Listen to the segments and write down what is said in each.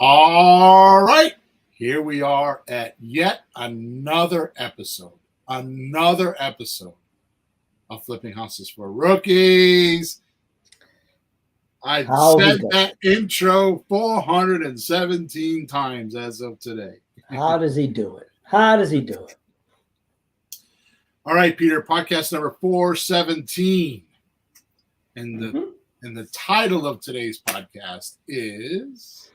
All right, here we are at yet another episode of Flipping Houses for Rookies. I've said that intro 417 times as of today. How does he do it? All right, Peter, podcast number 417. And the title of today's podcast is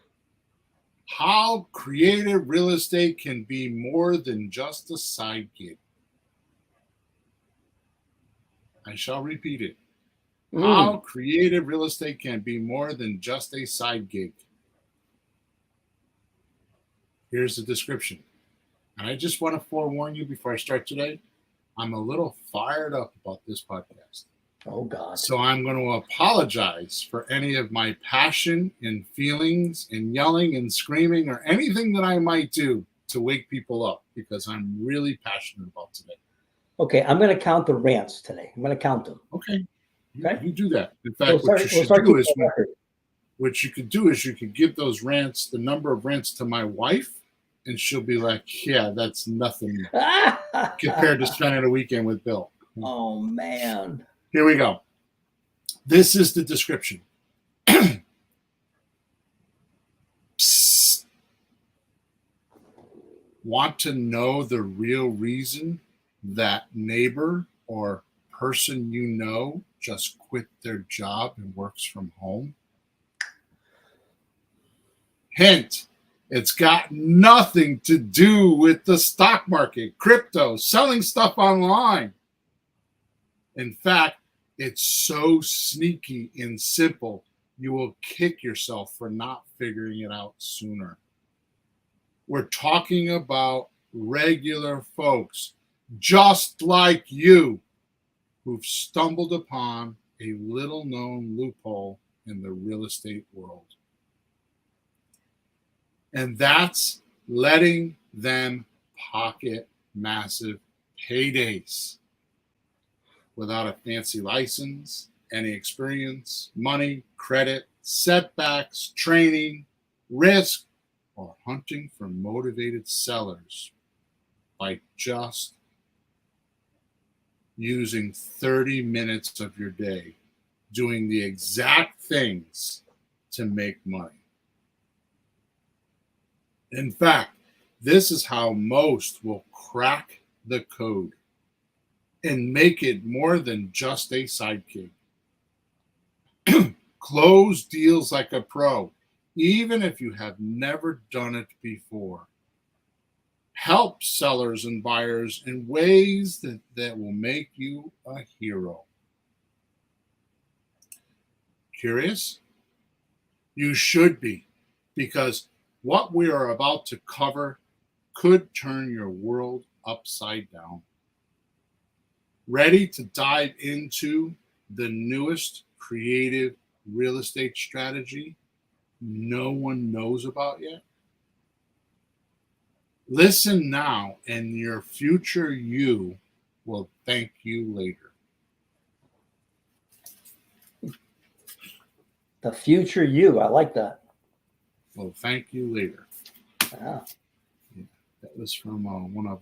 How Creative Real Estate Can Be More Than Just a Side Gig. I shall repeat it. How creative real estate can be more than just a side gig. Here's the description. And I just want to forewarn you before I start today, I'm a little fired up about this podcast. Oh, God. So I'm going to apologize for any of my passion and feelings and yelling and screaming or anything that I might do to wake people up because I'm really passionate about today. Okay, I'm going to count the rants today. I'm going to count them. Okay. You do that. In fact, what you could do is you could give those rants, the number of rants to my wife, and she'll be like, yeah, that's nothing compared to spending a weekend with Bill. Oh, man. Here we go. This is the description. Psst. Want to know the real reason that neighbor or person you know just quit their job and works from home? Hint, it's got nothing to do with the stock market, crypto, selling stuff online. In fact, it's so sneaky and simple, you will kick yourself for not figuring it out sooner. We're talking about regular folks, just like you, who've stumbled upon a little-known loophole in the real estate world. And that's letting them pocket massive paydays without a fancy license, any experience, money, credit, setbacks, training, risk, or hunting for motivated sellers by just using 30 minutes of your day doing the exact things to make money. In fact, this is how most will crack the code and make it more than just a side gig. Close deals like a pro, even if you have never done it before. Help sellers and buyers in ways that will make you a hero. Curious? You should be, because what we are about to cover could turn your world upside down. Ready to dive into the newest creative real estate strategy no one knows about yet? Listen now, and your future you will thank you later. The future you. I like that. Well, thank you later. Yeah. That was from one of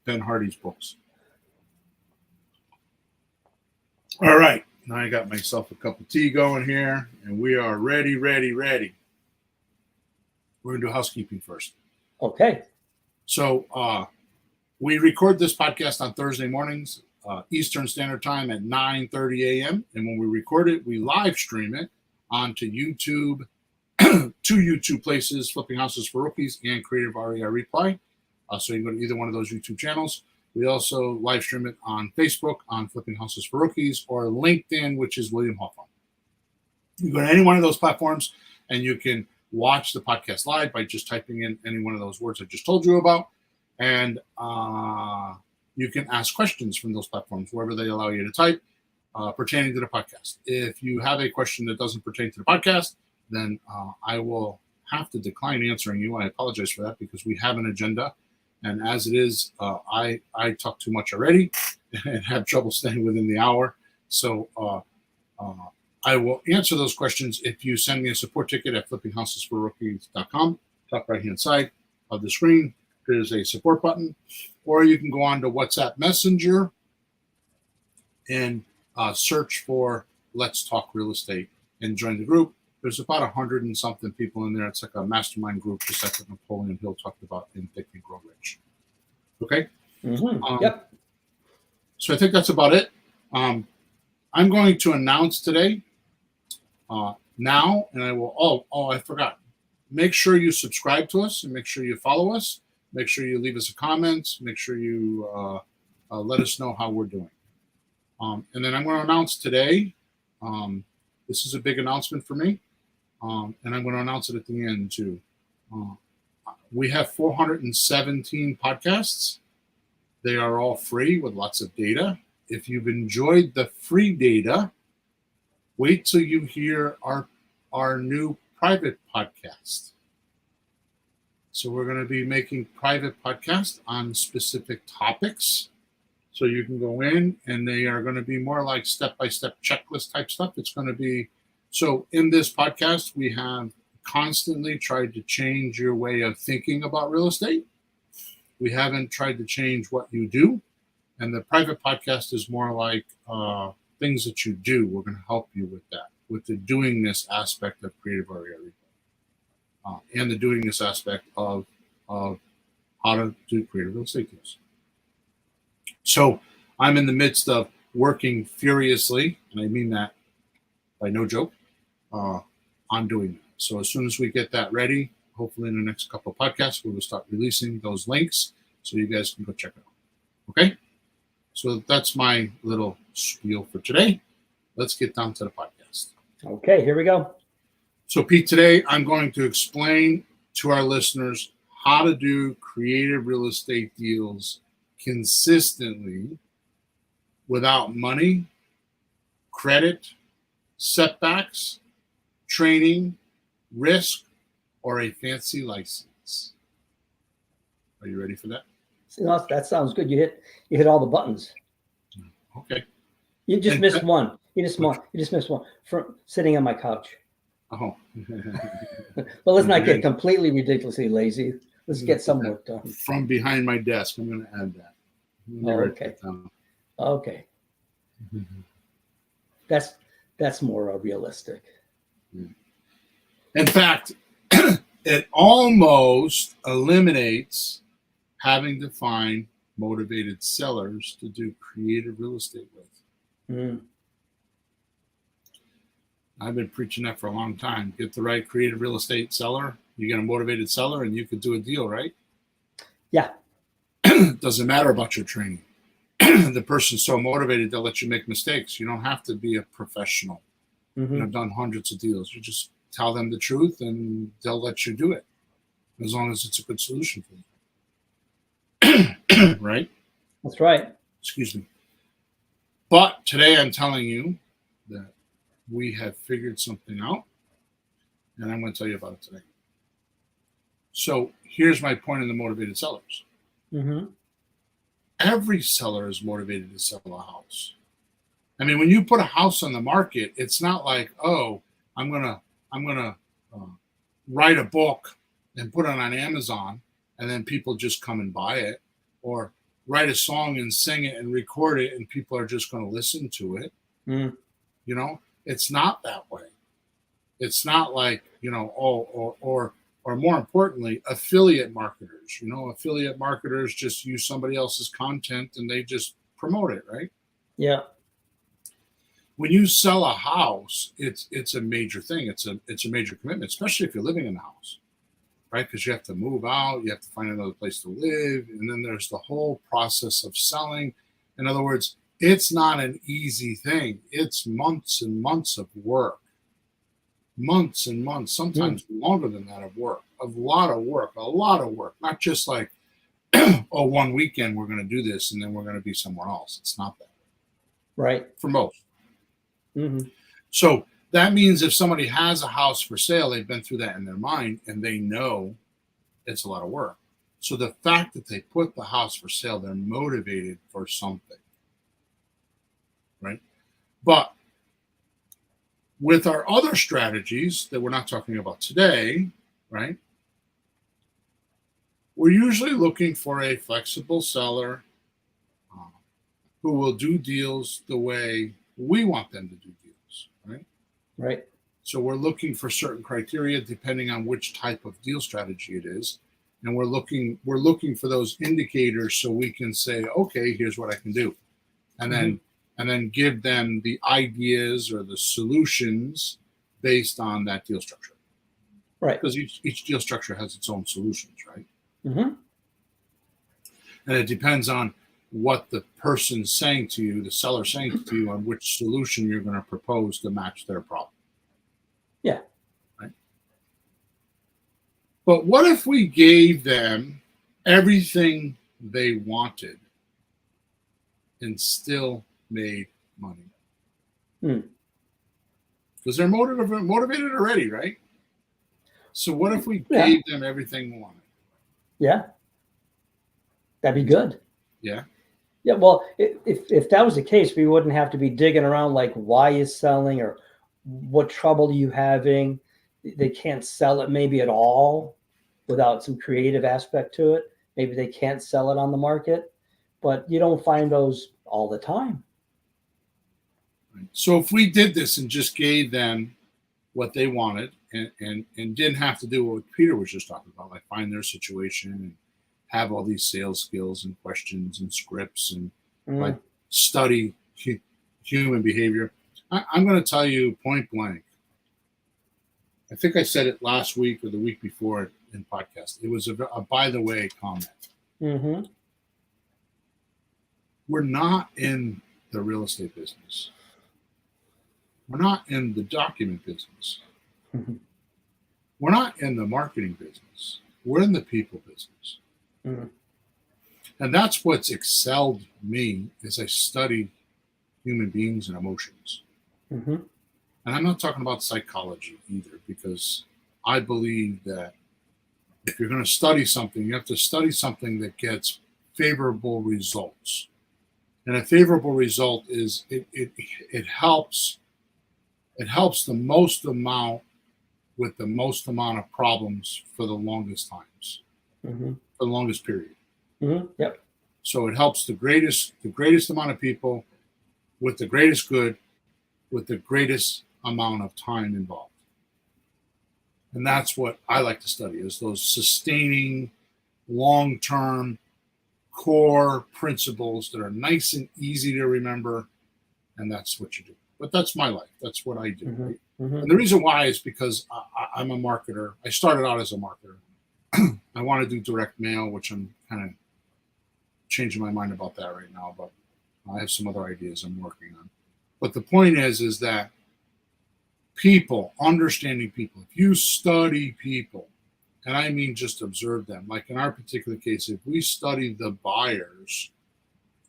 Ben Hardy's books. All right. Now I got myself a cup of tea going here, and we are ready. We're going to do housekeeping first. Okay. So we record this podcast on Thursday mornings, Eastern Standard Time at 9:30 a.m. And when we record it, we live stream it onto YouTube, two YouTube places, Flipping Houses for Rookies and Creative REI Reply. So you can go to either one of those YouTube channels. We also live stream it on Facebook on Flipping Houses for Rookies or LinkedIn, which is William Hawthorne. You go to any one of those platforms and you can watch the podcast live by just typing in any one of those words I just told you about. And you can ask questions from those platforms, wherever they allow you to type, pertaining to the podcast. If you have a question that doesn't pertain to the podcast, then I will have to decline answering you. I apologize for that because we have an agenda. And as it is, I talk too much already and have trouble staying within the hour. So I will answer those questions if you send me a support ticket at flippinghousesforrookies.com. Top right-hand side of the screen, there's a support button, or you can go on to WhatsApp Messenger and search for Let's Talk Real Estate and join the group. There's about 100 and something people in there. It's like a mastermind group, just like what Napoleon Hill talked about in Think and Grow Rich. Okay? Yep. So I think that's about it. I'm going to announce today now, and I will, I forgot. Make sure you subscribe to us and make sure you follow us. Make sure you leave us a comment. Make sure you let us know how we're doing. And then I'm going to announce today, this is a big announcement for me, and I'm going to announce it at the end too. We have 417 podcasts. They are all free with lots of data. If you've enjoyed the free data, wait till you hear our new private podcast. So we're going to be making private podcasts on specific topics. So you can go in and they are going to be more like step-by-step checklist type stuff. It's going to be, so in this podcast, we have constantly tried to change your way of thinking about real estate. We haven't tried to change what you do. And the private podcast is more like things that you do. We're going to help you with that, with the doing this aspect of creative area and the doing this aspect of how to do creative real estate deals. So I'm in the midst of working furiously, and I mean that by no joke, on doing that. So as soon as we get that ready, hopefully in the next couple of podcasts, we will start releasing those links so you guys can go check it out. Okay? So that's my little spiel for today. Let's get down to the podcast. Okay, here we go. So Pete, today I'm going to explain to our listeners how to do creative real estate deals consistently without money, credit, setbacks, training, risk, or a fancy license. Are you ready for that? No, that sounds good. You hit all the buttons. Okay. You just missed one. You just missed one from sitting on my couch. Oh. But let's not get completely ridiculously lazy. Let's get some work done. From behind my desk, I'm going to add that. Okay. Okay. That's more realistic. In fact, it almost eliminates having to find motivated sellers to do creative real estate with. I've been preaching that for a long time. Get the right creative real estate seller, you get a motivated seller, and you could do a deal, right? Yeah. Doesn't matter about your training. The person's so motivated, they'll let you make mistakes. You don't have to be a professional. I've done hundreds of deals. You just tell them the truth, and they'll let you do it, as long as it's a good solution for you. Right? That's right. Excuse me. But today I'm telling you that we have figured something out, and I'm going to tell you about it today. So here's my point in the motivated sellers. Every seller is motivated to sell a house. I mean, when you put a house on the market, it's not like, oh, I'm gonna write a book and put it on Amazon, and then people just come and buy it, or write a song and sing it and record it, and people are just going to listen to it. You know, it's not that way. It's not like, or more importantly, affiliate marketers. Affiliate marketers just use somebody else's content and they just promote it, right? Yeah. When you sell a house, it's a major thing. It's a major commitment, especially if you're living in the house, right? Because you have to move out, you have to find another place to live, and then there's the whole process of selling. In other words, it's not an easy thing. It's months and months of work. Months and months, sometimes longer than that, of work. A lot of work. Not just like, oh, one weekend we're going to do this and then we're going to be somewhere else. It's not that. Right. For most. So that means if somebody has a house for sale, they've been through that in their mind and they know it's a lot of work. So the fact that they put the house for sale, they're motivated for something. Right? But With our other strategies that we're not talking about today, right? We're usually looking for a flexible seller who will do deals the way we want them to do deals, right? Right. So we're looking for certain criteria depending on which type of deal strategy it is. And we're looking for those indicators so we can say, okay, here's what I can do. And then give them the ideas or the solutions based on that deal structure. Right. Because each deal structure has its own solutions, right? Mm-hmm. And it depends on what the person's saying to you, the seller saying to you, on which solution you're going to propose to match their problem. Yeah. Right. But what if we gave them everything they wanted and still made money? Because they're motivated already, right? So what if we gave them everything they wanted? Yeah. That'd be good. Yeah. Yeah. Well, if that was the case, we wouldn't have to be digging around like why is selling or what trouble are you having. They can't sell it maybe at all without some creative aspect to it. Maybe they can't sell it on the market, but you don't find those all the time. So if we did this and just gave them what they wanted and didn't have to do what Peter was just talking about, like find their situation and have all these sales skills and questions and scripts and like study human behavior, I'm going to tell you point blank. I think I said it last week or the week before in podcast. It was a by the way comment. Mm-hmm. We're not in the real estate business. We're not in the document business. Mm-hmm. We're not in the marketing business. We're in the people business. Mm-hmm. And that's what's excelled me as I study human beings and emotions. Mm-hmm. And I'm not talking about psychology either, because I believe that if you're going to study something, you have to study something that gets favorable results. And a favorable result is it helps the most amount with the most amount of problems for the longest times, Mm-hmm. for the longest period. Mm-hmm. Yep. So it helps the greatest amount of people with the greatest good, with the greatest amount of time involved. And that's what I like to study, is those sustaining, long-term, core principles that are nice and easy to remember. And that's what you do. But that's my life. That's what I do. Mm-hmm. Right? Mm-hmm. And the reason why is because I'm a marketer. I started out as a marketer. I want to do direct mail, which I'm kind of changing my mind about that right now. But I have some other ideas I'm working on. But the point is that people, understanding people, if you study people, and I mean just observe them, like in our particular case, if we study the buyers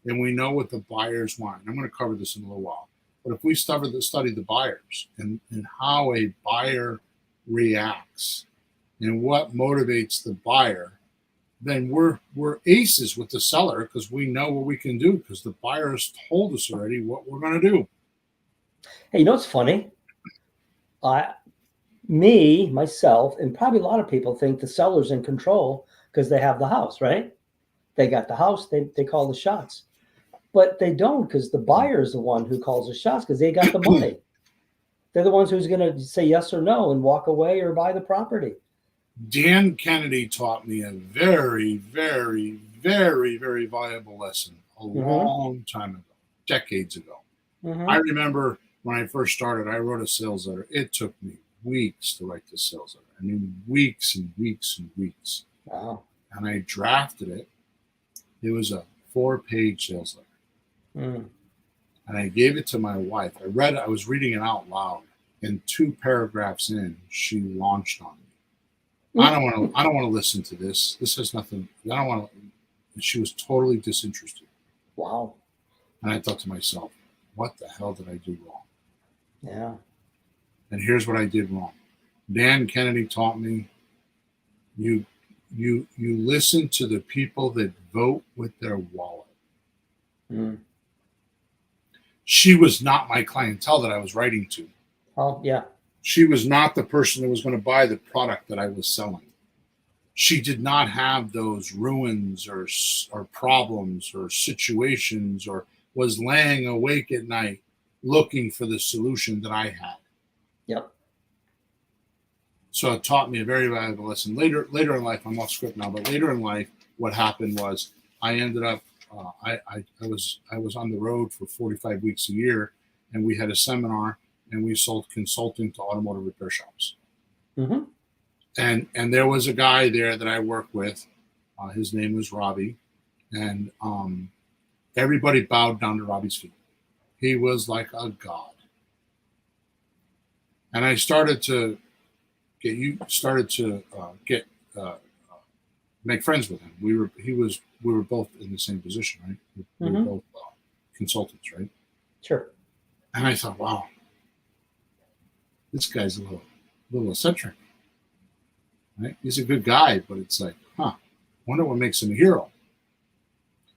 and we know what the buyers want, and I'm going to cover this in a little while, but if we study the buyers and how a buyer reacts and what motivates the buyer, then we're aces with the seller, because we know what we can do, because the buyer has told us already what we're going to do. Hey, you know what's funny? Myself, and probably a lot of people think the seller's in control because they have the house, right? They got the house, they call the shots. But they don't, because the buyer is the one who calls the shots because they got the money. They're the ones who's going to say yes or no and walk away or buy the property. Dan Kennedy taught me a very, very, very, very valuable lesson a long time ago, decades ago. Mm-hmm. I remember when I first started, I wrote a sales letter. It took me weeks to write this sales letter. I mean, weeks and weeks and weeks. Wow. And I drafted it. It was a 4-page sales letter. And I gave it to my wife. I was reading it out loud, and 2 paragraphs in, she launched on me. I don't want to listen to this. This has nothing. I don't want to. She was totally disinterested. Wow. And I thought to myself, what the hell did I do wrong? Yeah. And here's what I did wrong. Dan Kennedy taught me, you listen to the people that vote with their wallet. She was not my clientele that I was writing to. Oh, yeah. She was not the person that was going to buy the product that I was selling. She did not have those ruins or problems or situations, or was laying awake at night looking for the solution that I had. Yep. So it taught me a very valuable lesson. Later in life, I'm off script now, but later in life, what happened was I ended up I was on the road for 45 weeks a year, and we had a seminar, and we sold consulting to automotive repair shops. Mm-hmm. And there was a guy there that I worked with. His name was Robbie, and everybody bowed down to Robbie's feet. He was like a god. And I started to make friends with him. We were both in the same position, right? We were both consultants, right? Sure. And I thought, wow, this guy's a little eccentric, right? He's a good guy, but it's like, wonder what makes him a hero.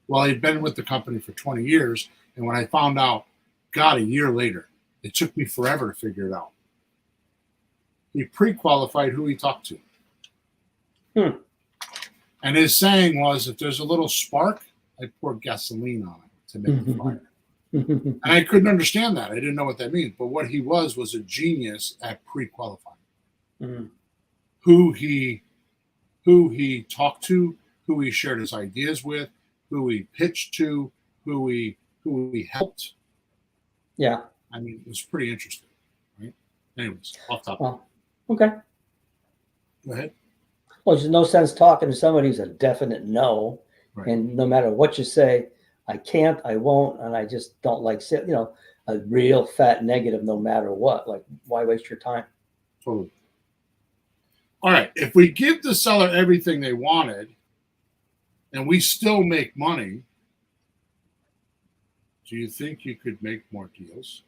Well, he'd been with the company for 20 years, and when I found out, God, a year later, it took me forever to figure it out. He pre-qualified who he talked to. And his saying was, if there's a little spark, I pour gasoline on it to make the fire. And I couldn't understand that. I didn't know what that means. But what he was a genius at pre-qualifying. Who he talked to, who he shared his ideas with, who he pitched to, who he helped. Yeah. I mean, it was pretty interesting, right? Anyways, off topic. Well, okay. Go ahead. Well, there's no sense talking to somebody who's a definite no. Right. And no matter what you say, I can't, I won't, and I just don't like, a real fat negative no matter what. Like, why waste your time? Totally. All right. If we give the seller everything they wanted and we still make money, do you think you could make more deals?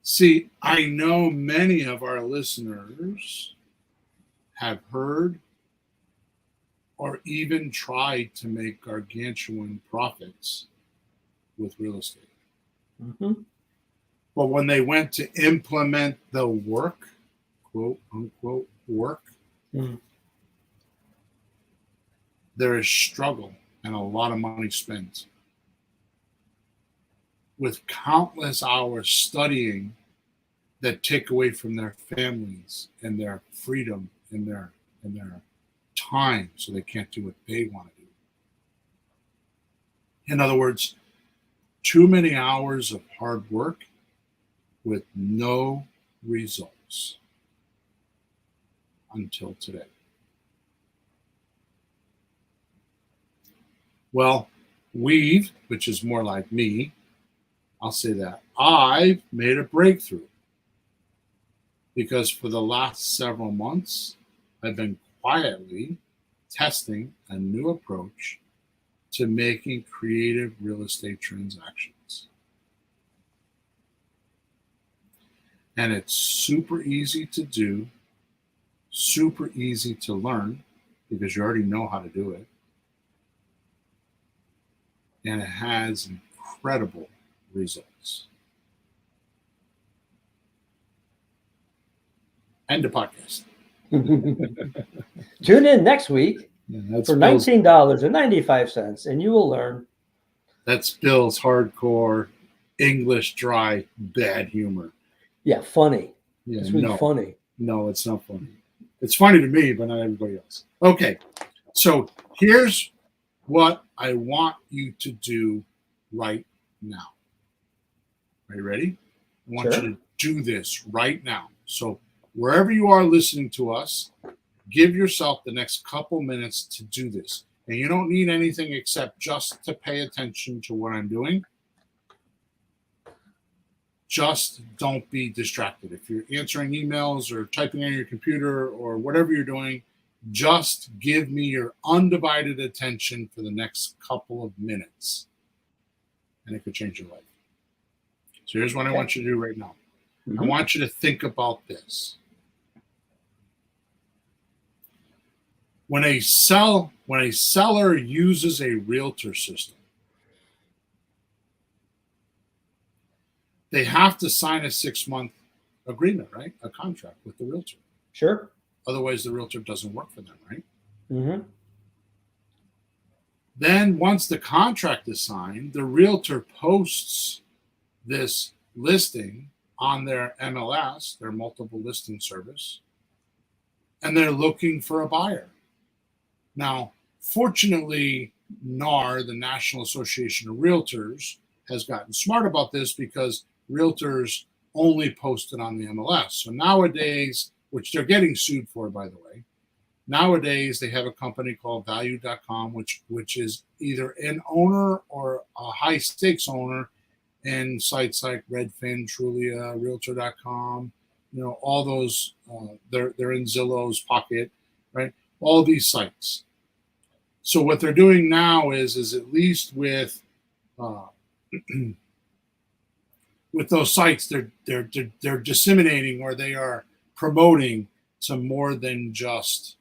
See, I know many of our listeners have heard or even tried to make gargantuan profits with real estate. But when they went to implement the work, quote unquote work, there is struggle and a lot of money spent, with countless hours studying that take away from their families and their freedom and their time, so they can't do what they want to do. In other words, too many hours of hard work with no results until today. Well, we've, which is more like me, I'll say that, I've made a breakthrough, because for the last several months, I've been quietly testing a new approach to making creative real estate transactions. And it's super easy to do, super easy to learn, because you already know how to do it. And it has incredible results. End of podcast. Tune in next week for $19.95, and you will learn. That's Bill's hardcore English dry bad humor. Yeah, funny. Yeah, it's really funny. No, it's not funny. It's funny to me, but not everybody else. Okay, so here's what I want you to do right now. Are you ready? I want you to do this right now. So wherever you are listening to us, give yourself the next couple minutes to do this. And you don't need anything except just to pay attention to what I'm doing. Just don't be distracted. If you're answering emails or typing on your computer or whatever you're doing, just give me your undivided attention for the next couple of minutes. And it could change your life. So here's what I want you to do right now. I want you to think about this. When a seller uses a realtor system, they have to sign a 6-month agreement, right? A contract with the realtor. Sure. Otherwise, the realtor doesn't work for them, right? Mm-hmm. Then once the contract is signed, the realtor posts this listing on their MLS, their multiple listing service, and they're looking for a buyer. Now, fortunately, NAR, the National Association of Realtors, has gotten smart about this because realtors only post it on the MLS. So nowadays, which they're getting sued for, by the way, nowadays they have a company called value.com, which is either an owner or a high stakes owner in sites like Redfin, Trulia, Realtor.com, all those, they're in Zillow's Pocket, right? All these sites. So what they're doing now is at least with with those sites, they're disseminating, where they are promoting to more than just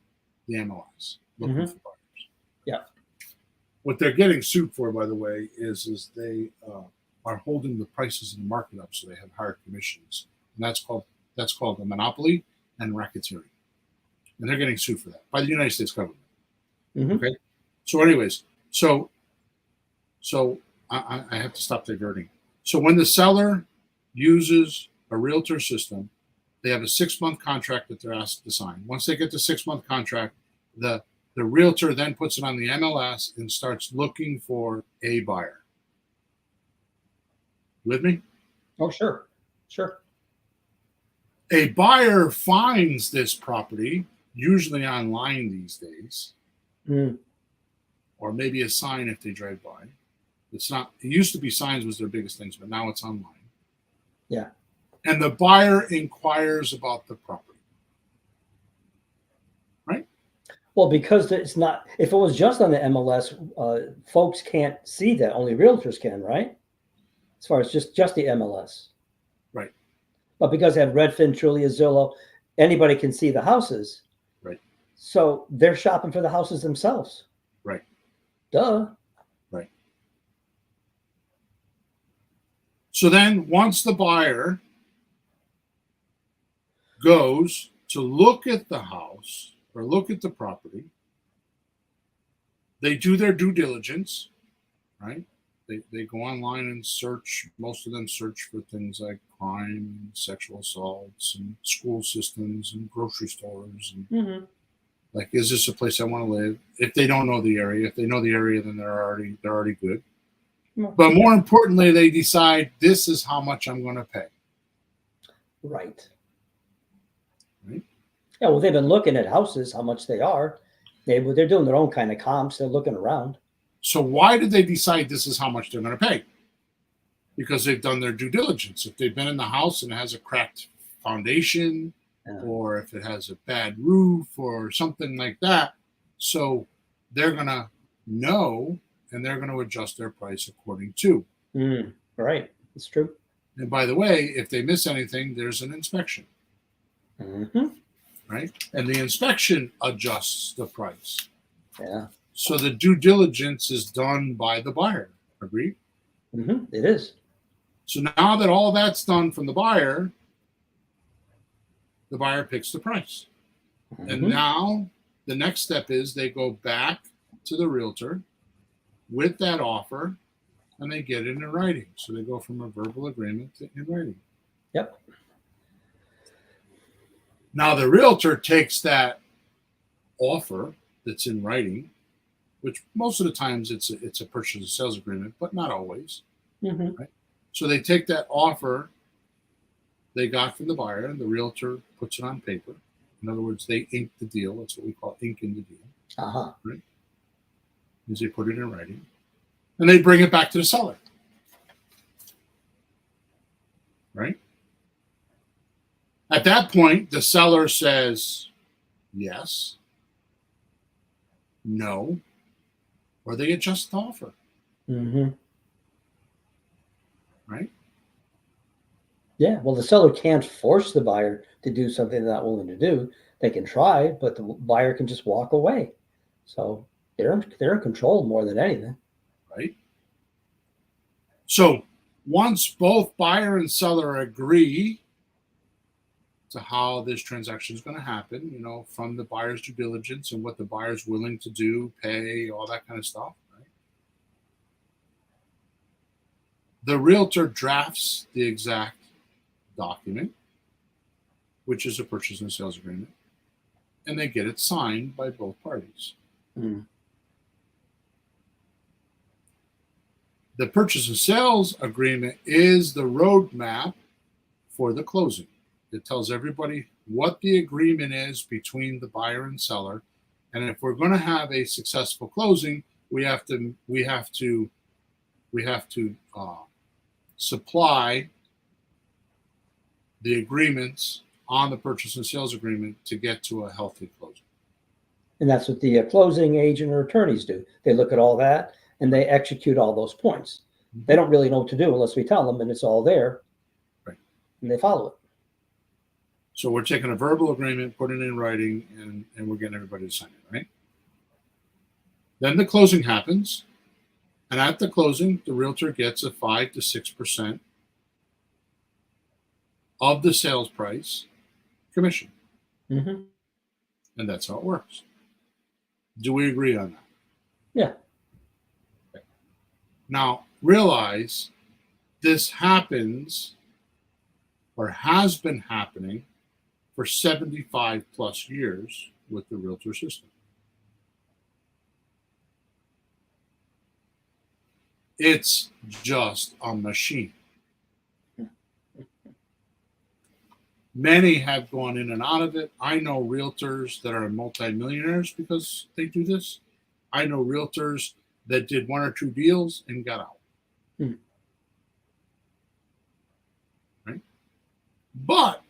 the MLS looking for buyers. Yeah. What they're getting sued for, by the way, is they are holding the prices in the market up, so they have higher commissions, and that's called a monopoly and racketeering, and they're getting sued for that by the United States government. Mm-hmm. Okay. So, anyways, so I have to stop diverting. So when the seller uses a realtor system, they have a 6-month contract that they're asked to sign. Once they get the 6-month contract, the realtor then puts it on the MLS and starts looking for a buyer. With me? Oh, sure. Sure. A buyer finds this property, usually online these days, or maybe a sign if they drive by. It's not. It used to be signs was their biggest things, but now it's online. Yeah. And the buyer inquires about the property. Right? Well, because it's not, if it was just on the MLS, folks can't see that. Only realtors can, right? As far as just the MLS. Right. But because they have Redfin, Trulia, Zillow, anybody can see the houses. Right. So they're shopping for the houses themselves. Right. Duh. Right. So then once the buyer goes to look at the house or look at the property, they do their due diligence, right? They go online and search. Most of them search for things like crime and sexual assaults and school systems and grocery stores. And like, is this a place I want to live? If they don't know the area, if they know the area, then they're already good. But more importantly, they decide this is how much I'm going to pay. Right. Right. Yeah. Well, they've been looking at houses, how much they are. They're doing their own kind of comps. They're looking around. So why did they decide this is how much they're going to pay? Because they've done their due diligence. If they've been in the house and it has a cracked foundation, or if it has a bad roof or something like that, so they're going to know, and they're going to adjust their price according to. Right. It's true. And by the way, if they miss anything, there's an inspection. Right? And the inspection adjusts the price. Yeah. So the due diligence is done by the buyer. Agreed? It is. So now that all that's done from the buyer picks the price. And now the next step is they go back to the realtor with that offer, and they get it in writing. So they go from a verbal agreement to in writing. Yep. Now the realtor takes that offer that's in writing, which most of the times it's a purchase and sales agreement, but not always. Right? So they take that offer they got from the buyer, and the realtor puts it on paper. In other words, they ink the deal. That's what we call inking the deal. Right? Is they put it in writing, and they bring it back to the seller. Right? At that point, the seller says yes, no, or they adjust the offer. Right? Yeah. Well, the seller can't force the buyer to do something they're not willing to do. They can try, but the buyer can just walk away. So they're in control more than anything. Right? So Once both buyer and seller agree to how this transaction is going to happen, from the buyer's due diligence and what the buyer's willing to do, pay, all that kind of stuff, right? The realtor drafts the exact document, which is a purchase and sales agreement, and they get it signed by both parties. Mm. The purchase and sales agreement is the roadmap for the closing. It tells everybody what the agreement is between the buyer and seller, and if we're going to have a successful closing, we have to supply the agreements on the purchase and sales agreement to get to a healthy closing. And that's what the closing agent or attorneys do. They look at all that and they execute all those points. They don't really know what to do unless we tell them, and it's all there. Right. And they follow it. So we're taking a verbal agreement, putting it in writing, and we're getting everybody to sign it, right? Then the closing happens. And at the closing, the realtor gets a 5 to 6% of the sales price commission. Mm-hmm. And that's how it works. Do we agree on that? Yeah. Okay. Now, realize this happens or has been happening for 75 plus years with the realtor system. It's just a machine. Many have gone in and out of it. I know realtors that are multimillionaires because they do this. I know realtors that did 1 or 2 deals and got out. Hmm. Right? But,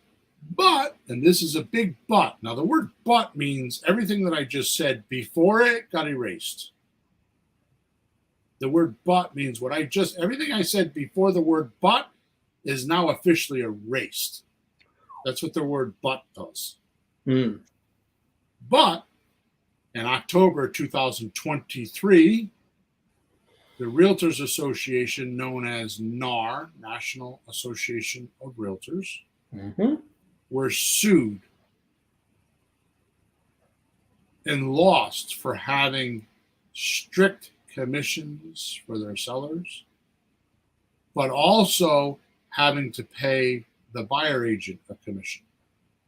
and this is a big but. Now, the word but means everything that I just said before it got erased. The word but means everything I said before the word but is now officially erased. That's what the word but does. Mm. But in October 2023, the Realtors Association, known as NAR, National Association of Realtors, Mm-hmm. were sued and lost for having strict commissions for their sellers, but also having to pay the buyer agent a commission.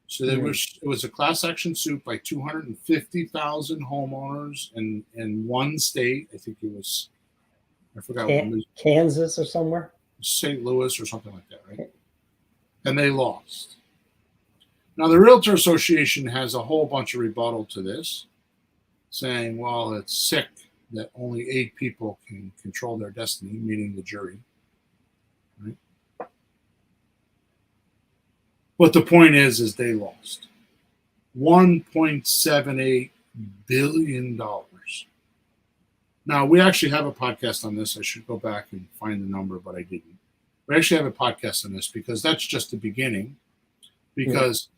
So it was a class action suit by 250,000 homeowners in one state. I think it was, I forgot what, Kansas or somewhere? St. Louis or something like that, right? And they lost. Now, the Realtor Association has a whole bunch of rebuttal to this, saying, well, it's sick that only 8 people can control their destiny, meaning the jury. Right? But the point is they lost $1.78 billion. Now, we actually have a podcast on this. I should go back and find the number, but I didn't. We actually have a podcast on this because that's just the beginning. Because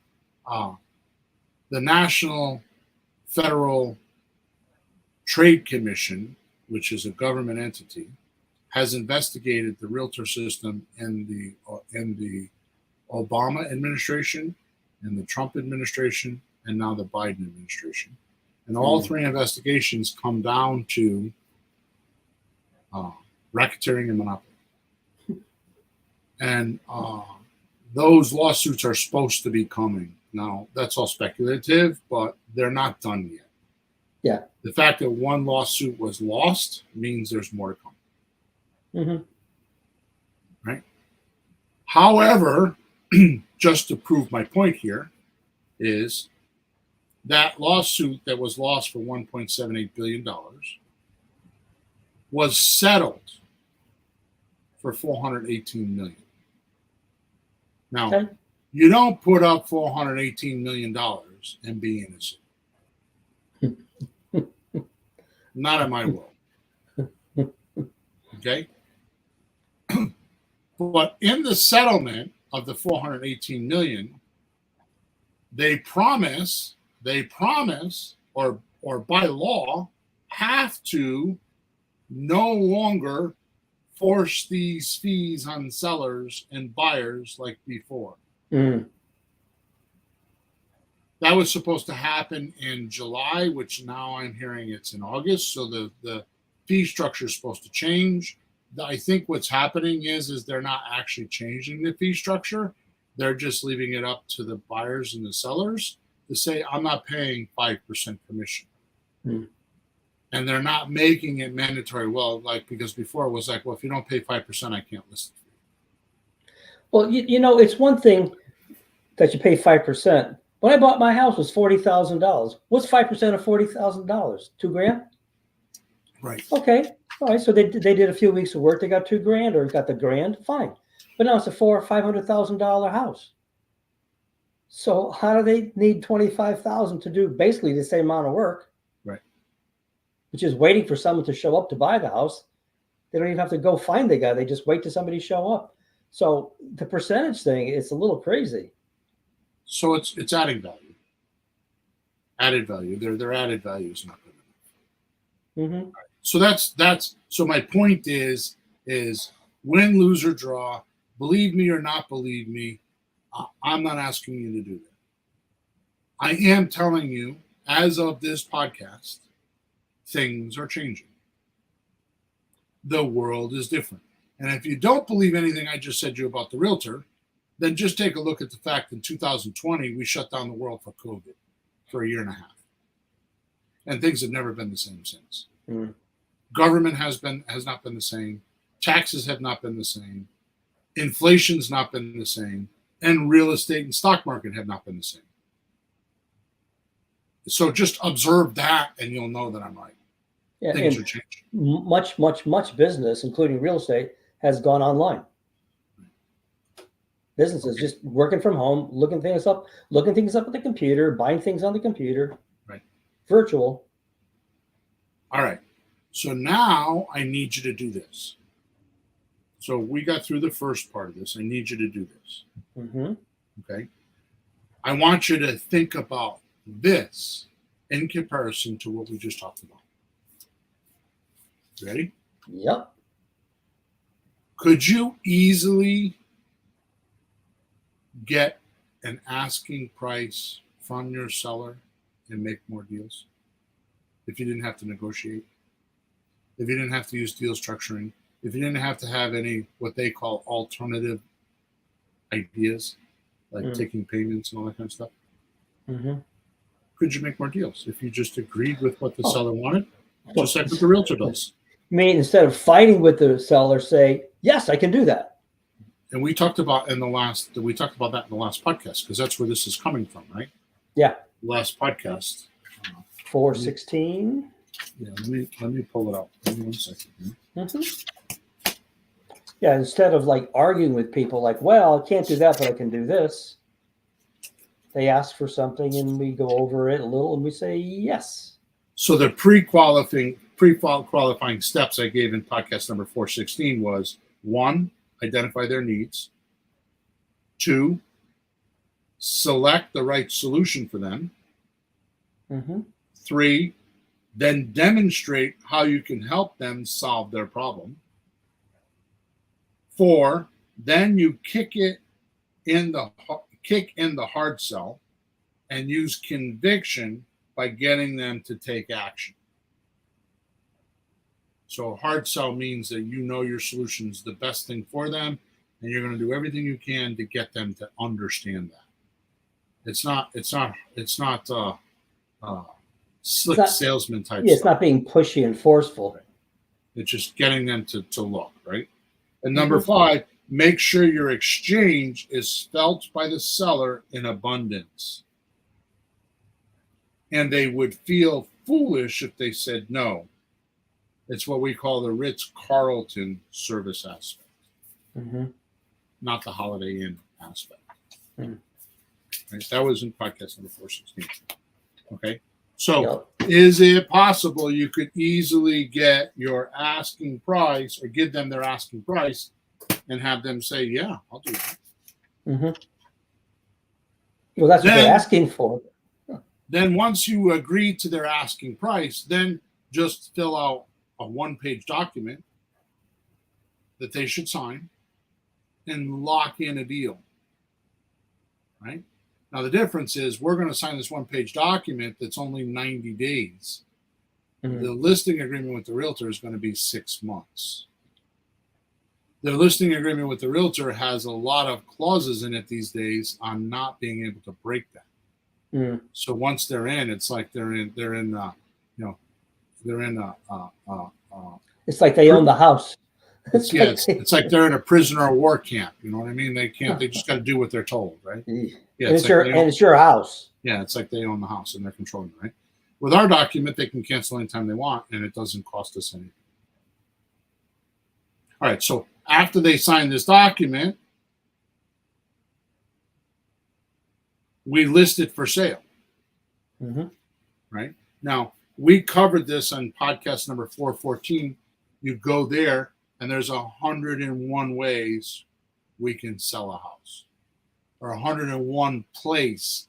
the National Federal Trade Commission, which is a government entity, has investigated the realtor system in the Obama administration, and the Trump administration, and now the Biden administration. And all 3 investigations come down to racketeering and monopoly. And those lawsuits are supposed to be coming. Now, that's all speculative, but they're not done yet. Yeah. The fact that 1 lawsuit was lost means there's more to come. Mm-hmm. Right? However, just to prove my point here, is that lawsuit that was lost for $1.78 billion was settled for $418 million. Now, you don't put up $418 million and be innocent. Not in my world. Okay? But in the settlement of the $418 million, they promise, or by law, have to no longer force these fees on sellers and buyers like before. Mm. That was supposed to happen in July, which now I'm hearing it's in August. So the fee structure is supposed to change. I think what's happening is they're not actually changing the fee structure. They're just leaving it up to the buyers and the sellers to say, I'm not paying 5% commission. Mm. And they're not making it mandatory. Well, like, because before it was like, well, if you don't pay 5%, I can't list it. Well, it's one thing that you pay 5%. When I bought my house, it was $40,000. What's 5% of $40,000? $2,000? Right. Okay. All right. So they did a few weeks of work. They got $2,000 or got the grand. Fine. But now it's a $400,000 or $500,000 house. So how do they need $25,000 to do basically the same amount of work? Right. Which is waiting for someone to show up to buy the house. They don't even have to go find the guy. They just wait till somebody show up. So the percentage thing, it's a little crazy. So it's adding value. Added value. Their added value is not good enough. Mm-hmm. So that's so my point is win, lose, or draw. Believe me or not believe me, I'm not asking you to do that. I am telling you, as of this podcast, things are changing. The world is different. And if you don't believe anything I just said to you about the realtor, then just take a look at the fact in 2020, we shut down the world for COVID for a year and a half. And things have never been the same since. Mm. Government has not been the same. Taxes have not been the same. Inflation's not been the same. And real estate and stock market have not been the same. So just observe that and you'll know that I'm right. Yeah, things are changing. Much business, including real estate, has gone online. Businesses just working from home, looking things up on the computer, buying things on the computer. Right. Virtual. All right. So now I need you to do this. So we got through the first part of this. I need you to do this. Mm-hmm. Okay. I want you to think about this in comparison to what we just talked about. Ready? Yep. Could you easily get an asking price from your seller and make more deals if you didn't have to negotiate? If you didn't have to use deal structuring? If you didn't have to have any what they call alternative ideas, like taking payments and all that kind of stuff? Mm-hmm. Could you make more deals if you just agreed with what the seller wanted, just like what the realtor does? I mean, instead of fighting with the seller, say, yes, I can do that. And we talked about that in the last podcast, because that's where this is coming from, right? Yeah. Last podcast. 416. Yeah, let me pull it up. Give me 1 second. Mm-hmm. Yeah, instead of like arguing with people like, well, I can't do that, but I can do this. They ask for something and we go over it a little and we say yes. So the pre-qualifying steps I gave in podcast number 416 was 1, identify their needs. 2, select the right solution for them. Mm-hmm. 3, then demonstrate how you can help them solve their problem. 4, then you kick in the hard sell and use conviction by getting them to take action. So hard sell means that you know your solution is the best thing for them, and you're going to do everything you can to get them to understand that. It's not slick salesman type stuff. It's not being pushy and forceful. Right. It's just getting them to look, right? And number 5, make sure your exchange is felt by the seller in abundance. And they would feel foolish if they said no. It's what we call the Ritz-Carlton service aspect, not the Holiday Inn aspect. Right? That was in podcast number 416. Okay. So Is it possible you could easily get your asking price or give them their asking price and have them say, yeah, I'll do that? Mm-hmm. Well, that's what they're asking for. Then once you agree to their asking price, then just fill out a 1-page document that they should sign and lock in a deal, right? Now, the difference is we're going to sign this one-page document that's only 90 days. Mhm. The listing agreement with the realtor is going to be 6 months. The listing agreement with the realtor has a lot of clauses in it these days on not being able to break that. Mhm. So once they're in, it's like they're in It's like they own the house. it's like they're in a prisoner of war camp. You know what I mean? They just got to do what they're told, right? Yeah, and it's your house. Yeah, it's like they own the house and they're controlling it, right? With our document, they can cancel anytime they want, and it doesn't cost us anything. All right, so after they sign this document, we list it for sale. Mm-hmm. Right? Now, we covered this on podcast number 414. You go there, and there's 101 ways we can sell a house, or 101 places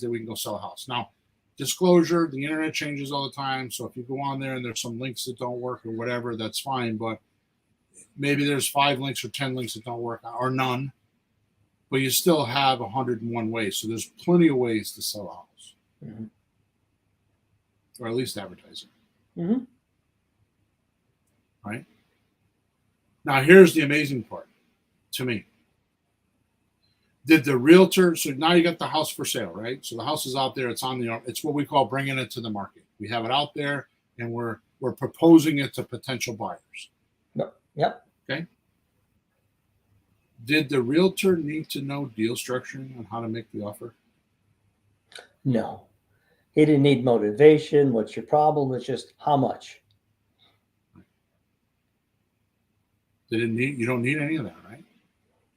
that we can go sell a house. Now, disclosure, the internet changes all the time, so if you go on there and there's some links that don't work or whatever, that's fine, but maybe there's 5 links or 10 links that don't work, or none, but you still have 101 ways. So there's plenty of ways to sell a house, Mm-hmm. or at least advertise it. Mm-hmm. Right? Now, here's the amazing part to me. Did the realtor, so now you got the house for sale, right? So the house is out there, it's what we call bringing it to the market. We have it out there and we're proposing it to potential buyers. Yep. Okay. Did the realtor need to know deal structuring on how to make the offer? No. He didn't need motivation. What's your problem? It's just how much. You don't need any of that, right?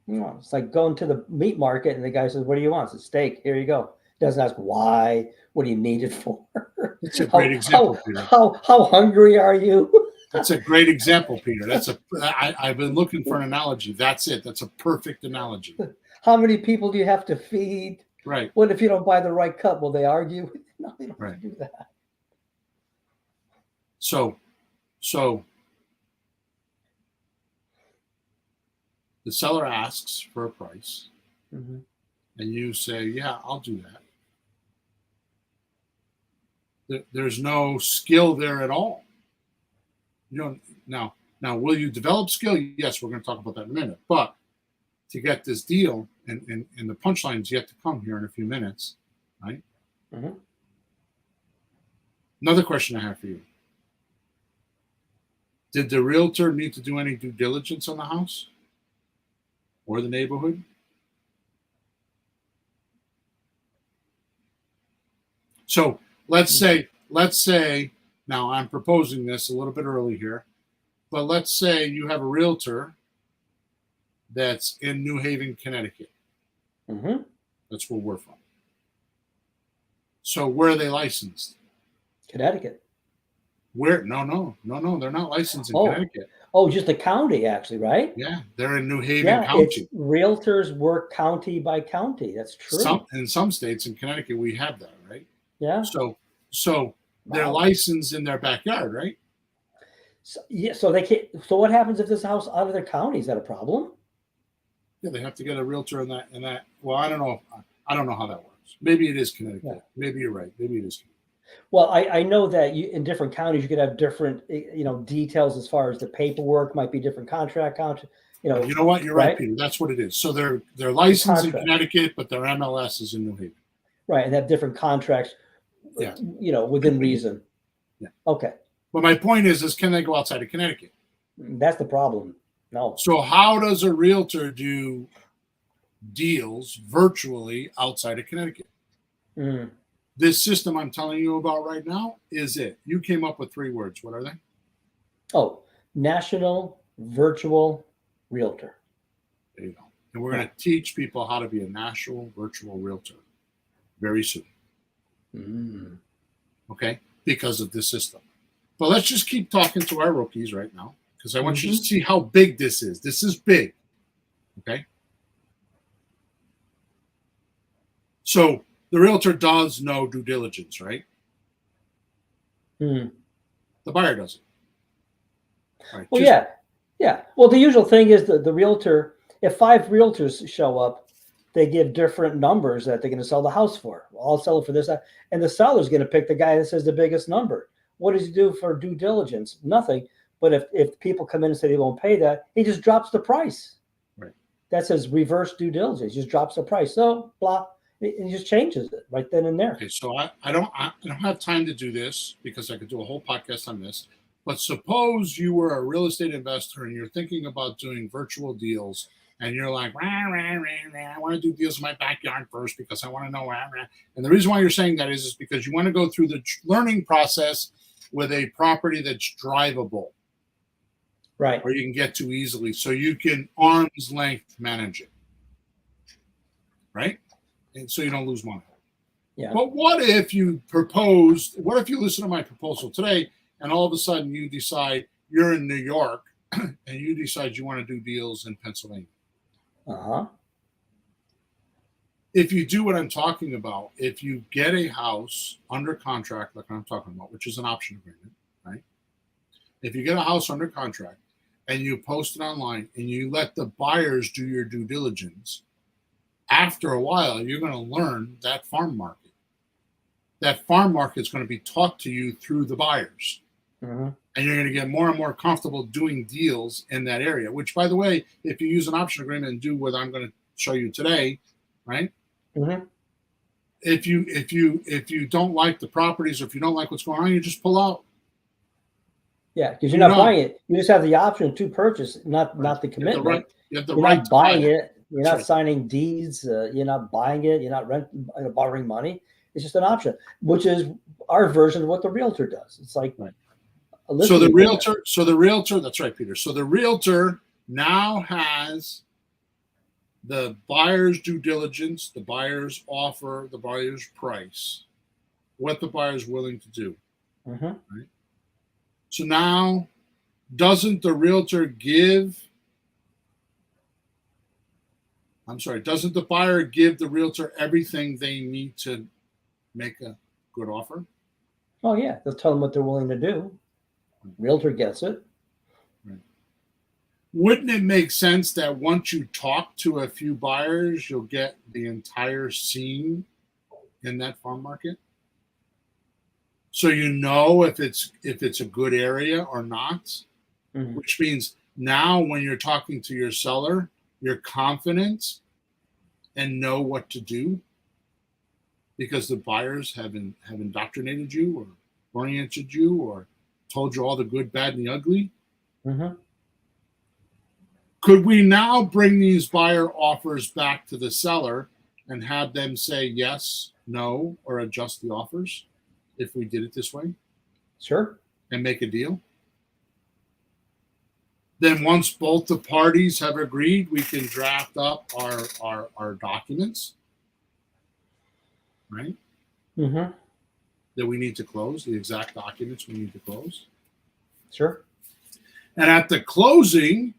No, it's like going to the meat market and the guy says, "What do you want?" It's a steak. Here you go. Doesn't ask why. What do you need it for? That's a great example, Peter. How hungry are you? That's a great example, Peter. I've been looking for an analogy. That's it. That's a perfect analogy. How many people do you have to feed? Right. What if you don't buy the right cup? Will they argue? No, they don't have to do that. So the seller asks for a price, Mm-hmm. and you say, "Yeah, I'll do that." There's no skill there at all. You don't now. Will you develop skill? Yes, we're going to talk about that in a minute. But to get this deal, and the punchline's yet to come here in a few minutes, right? Mm-hmm. Another question I have for you: did the realtor need to do any due diligence on the house or the neighborhood? So let's say now I'm proposing this a little bit early here, but let's say you have a realtor that's in New Haven, Connecticut. Mm-hmm. That's where we're from. So where are they licensed? Connecticut. Where? No, they're not licensed in Connecticut. Oh, just the county, actually, right? Yeah, they're in New Haven County. Realtors work county by county. That's true. In some states, in Connecticut, we have that, right? Yeah. So they're licensed in their backyard, right? So, yeah. So they can't. So what happens if this house out of their county? Is that a problem? Yeah, they have to get a realtor in that. Well, I don't know how that works. Maybe it is Connecticut. Yeah. Maybe you're right. Maybe it is Connecticut. Well, I know that in different counties you could have different, details as far as the paperwork might be different contract. You know what? You're right, Peter. That's what it is. So they're licensed in Connecticut, but their MLS is in New Haven. Right, and have different contracts. Yeah. Within reason. Yeah. Okay. But my point is can they go outside of Connecticut? That's the problem. No. So how does a realtor do deals virtually outside of Connecticut? Mm. This system I'm telling you about right now is it. You came up with 3 words. What are they? Oh, National Virtual Realtor. There you go. And we're going to teach people how to be a national virtual realtor very soon. Mm. Okay? Because of this system. But let's just keep talking to our rookies right now because I want you to see how big this is. This is big. Okay? So the realtor does know due diligence, right? Mm. The buyer doesn't. Right. Well, yeah. Yeah. Well, the usual thing is the realtor, if 5 realtors show up, they give different numbers that they're going to sell the house for. Well, I'll sell it for this. And the seller's going to pick the guy that says the biggest number. What does he do for due diligence? Nothing. But if people come in and say they won't pay that, he just drops the price. Right. That says reverse due diligence. He just drops the price. So blah, and he just changes it right then and there. Okay, so I don't have time to do this because I could do a whole podcast on this. But suppose you were a real estate investor and you're thinking about doing virtual deals, and you're like, rah, rah, rah, rah, I want to do deals in my backyard first because I want to know. Rah, rah. And the reason why you're saying that is because you want to go through the learning process with a property that's drivable, Right. or you can get to easily, so you can arm's length manage it, right? And so you don't lose money. Yeah. But what if you proposed, what if you listen to my proposal today and all of a sudden you decide you're in New York and you decide you want to do deals in Pennsylvania? Uh-huh. If you do what I'm talking about, if you get a house under contract, like I'm talking about, which is an option agreement, right? If you get a house under contract and you post it online and you let the buyers do your due diligence, after a while, you're going to learn that farm market. That farm market is going to be taught to you through the buyers. Mm-hmm. And you're going to get more and more comfortable doing deals in that area, which, by the way, if you use an option agreement and do what I'm going to show you today, right? Mm-hmm. If you don't like the properties, or if you don't like what's going on, you just pull out. Yeah, because you're not buying it. You just have the option to purchase, not the commitment. You have the You're right not buying to buy it. You're not signing deeds. You're not buying it. You're not borrowing money. It's just an option, which is our version of what the realtor does. It's like so the realtor. That's right, Peter. So the realtor now has the buyer's due diligence, the buyer's offer, the buyer's price, what the buyer's willing to do. Mm-hmm. Right? So now, doesn't the buyer give the realtor everything they need to make a good offer? Oh, yeah. They'll tell them what they're willing to do. Realtor gets it. Right. Wouldn't it make sense that once you talk to a few buyers, you'll get the entire scene in that farm market? So you know if it's a good area or not, Mm-hmm. which means now when you're talking to your seller, you're confident and know what to do because the buyers have indoctrinated you or oriented you or told you all the good, bad, and the ugly. Mm-hmm. Could we now bring these buyer offers back to the seller and have them say yes, no, or adjust the offers if we did it this way? Sure. And make a deal? Then once both the parties have agreed, we can draft up our documents, right? Mm-hmm. That we need to close, the exact documents we need to close. Sure. And at the closing,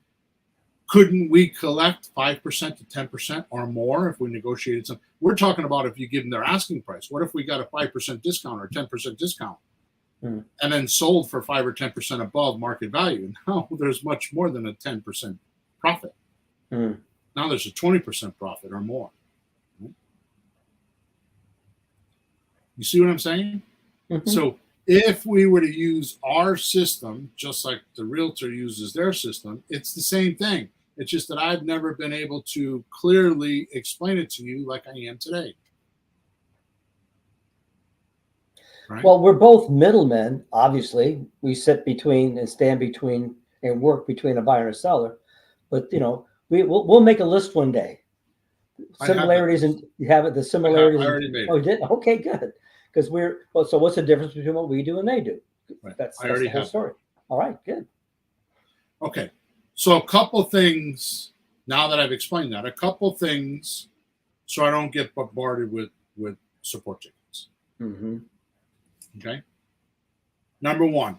couldn't we collect 5% to 10% or more if we negotiated some? We're talking about if you give them their asking price. What if we got a 5% discount or 10% discount and then sold for 5 or 10% above market value? Now there's much more than a 10% profit. Now there's a 20% profit or more. You see what I'm saying? Mm-hmm. So if we were to use our system, just like the realtor uses their system, it's the same thing. It's just that I've never been able to clearly explain it to you like I am today. Right? Well, we're both middlemen, obviously. We sit between and stand between and work between a buyer and a seller. But, we'll make a list one day. Similarities, and you have it, the similarities. I already made it. Oh, you did? Okay, good. Because so what's the difference between what we do and they do? Right. That's the whole story. All right, good. Okay. So a couple things, now that I've explained that, so I don't get bombarded with support tickets. Mm-hmm. Okay. Number one,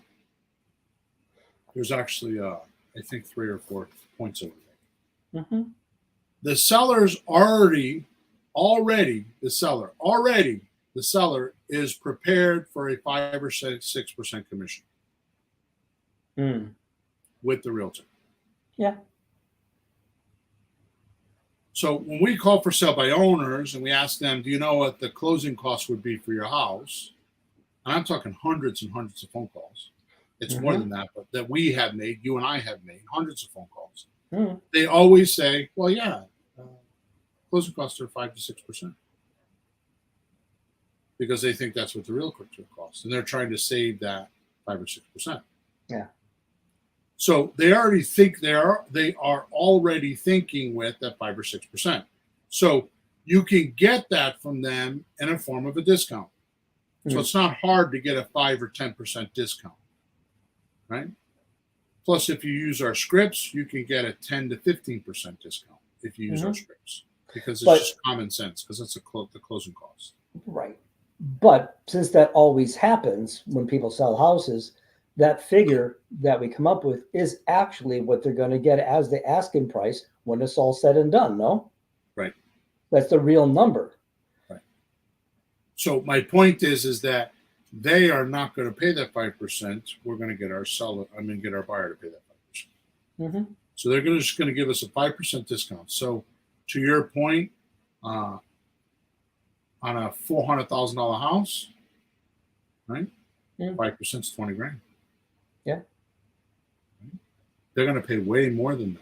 there's actually, I think 3 or 4 points over there. Mm-hmm. The seller's the seller is prepared for a 5 or 6% commission with the realtor. Yeah. So when we call for sale by owners and we ask them, do you know what the closing cost would be for your house? And I'm talking hundreds and hundreds of phone calls. It's more than that, but that we have made, you and I have made hundreds of phone calls. Mm-hmm. They always say, well, yeah, closing costs are 5 to 6%. Because they think that's what the real quick turn costs. And they're trying to save that 5 or 6%. Yeah. So they already think they are already thinking with that 5 or 6%. So you can get that from them in a form of a discount. So it's not hard to get a 5 or 10% discount, right? Plus, if you use our scripts, you can get a 10 to 15% discount if you use our scripts, because it's just common sense, because it's the closing cost. Right. But since that always happens when people sell houses, that figure that we come up with is actually what they're going to get as the asking price when it's all said and done, no? Right. That's the real number. Right. So my point is that they are not going to pay that 5%. We're going to get our buyer to pay that 5%. Mm-hmm. So they're just going to give us a 5% discount. So to your point, on a $400,000 house, right? 5% is 20 grand. Yeah. They're going to pay way more than that.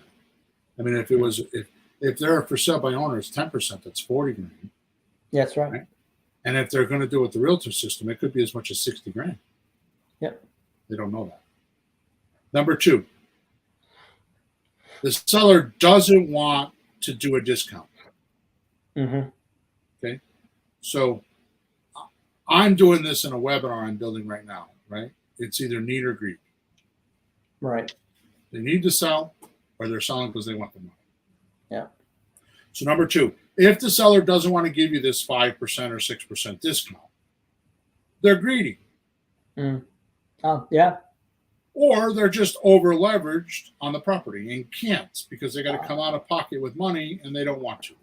I mean, if they're for sale by owners, 10%, that's 40 grand. Yeah, that's right. And if they're going to do it with the realtor system, it could be as much as 60 grand. Yep. They don't know that. Number two, the seller doesn't want to do a discount. Mm-hmm. Okay. So I'm doing this in a webinar I'm building right now, right? It's either need or greed. Right. They need to sell, or they're selling because they want the money. Yeah. So number two, if the seller doesn't want to give you this 5% or 6% discount, they're greedy. Oh, yeah. Or they're just over leveraged on the property and can't because they got to come out of pocket with money and they don't want to.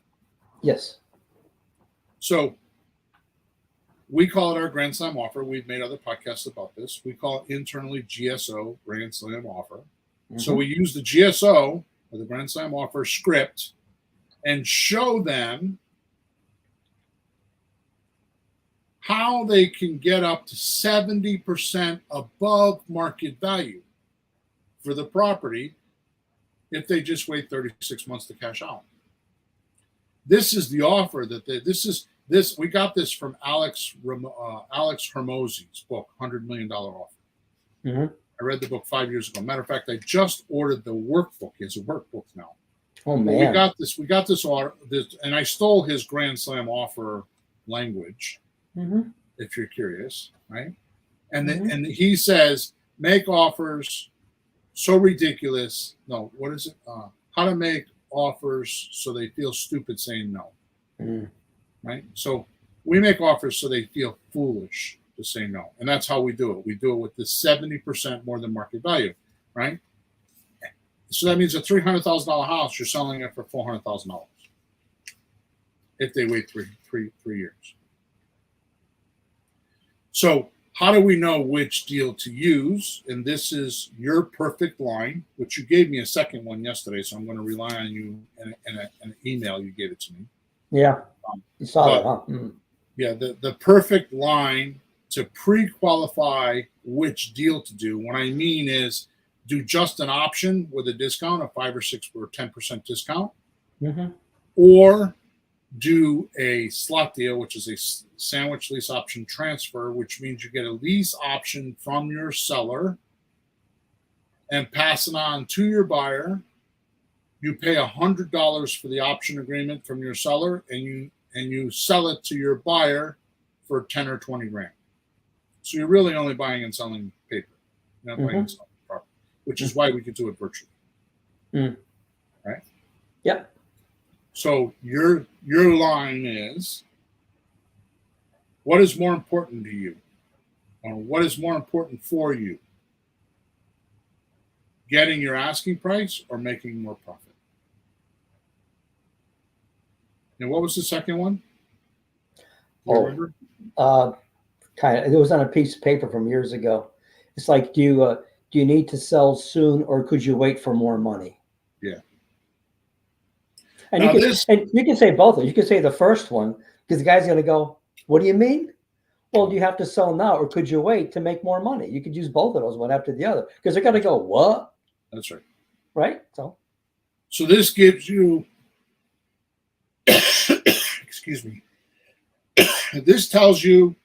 Yes. So we call it our Grand Slam offer. We've made other podcasts about this. We call it internally GSO, Grand Slam offer. Mm-hmm. So we use the GSO, or the Grand Slam offer script, and show them how they can get up to 70% above market value for the property if they just wait 36 months to cash out. This is the offer that we got this from Alex Hermosi's book, $100 Million Offer. Mm-hmm. I read the book 5 years ago. Matter of fact, I just ordered the workbook. He has a workbook now. Oh man, we got this order, and I stole his Grand Slam offer language. Mm-hmm. If you're curious, right? And and he says, make offers so ridiculous. No, what is it? How to make offers so they feel stupid saying no. Mm-hmm. Right? So we make offers so they feel foolish to say no. And that's how we do it. We do it with this 70% more than market value, right? So that means a $300,000 house, you're selling it for $400,000 if they wait three years. So how do we know which deal to use? And this is your perfect line, which you gave me a second one yesterday, so I'm going to rely on you in an email. You gave it to me. Yeah, you saw that, huh? Mm-hmm. Yeah, the perfect line to pre-qualify which deal to do. What I mean is do just an option with a discount, a 5 or 6 or 10% discount, or do a slot deal, which is a sandwich lease option transfer, which means you get a lease option from your seller and pass it on to your buyer. You pay $100 for the option agreement from your seller, and you sell it to your buyer for 10 or 20 grand. So you're really only buying and selling paper, not buying and selling property, which is why we could do it virtually. Right? Yep. So your line is, what is more important to you? Or what is more important for you? Getting your asking price or making more profit? And what was the second one? Do you remember? Kind of. It was on a piece of paper from years ago. It's like, do you need to sell soon, or could you wait for more money? Yeah. And Now you can say both of them. You can say the first one because the guy's going to go, "What do you mean?" Well, do you have to sell now, or could you wait to make more money? You could use both of those one after the other because they're going to go, "What?" That's right. Right? So this gives you, excuse me, this tells you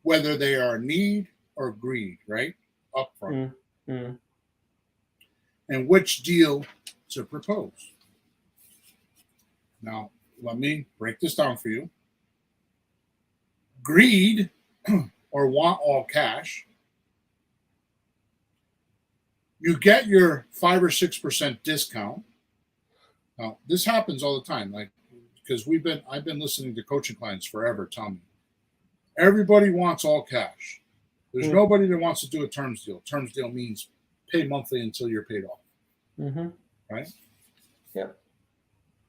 whether they are need or greed, right? Up front. And which deal to propose. Now, let me break this down for you. Greed or want all cash. You get your 5 or 6% discount. Now, this happens all the time, like because I've been listening to coaching clients forever tell me everybody wants all cash. There's nobody that wants to do a terms deal. Terms deal means pay monthly until you're paid off. Right? Yep.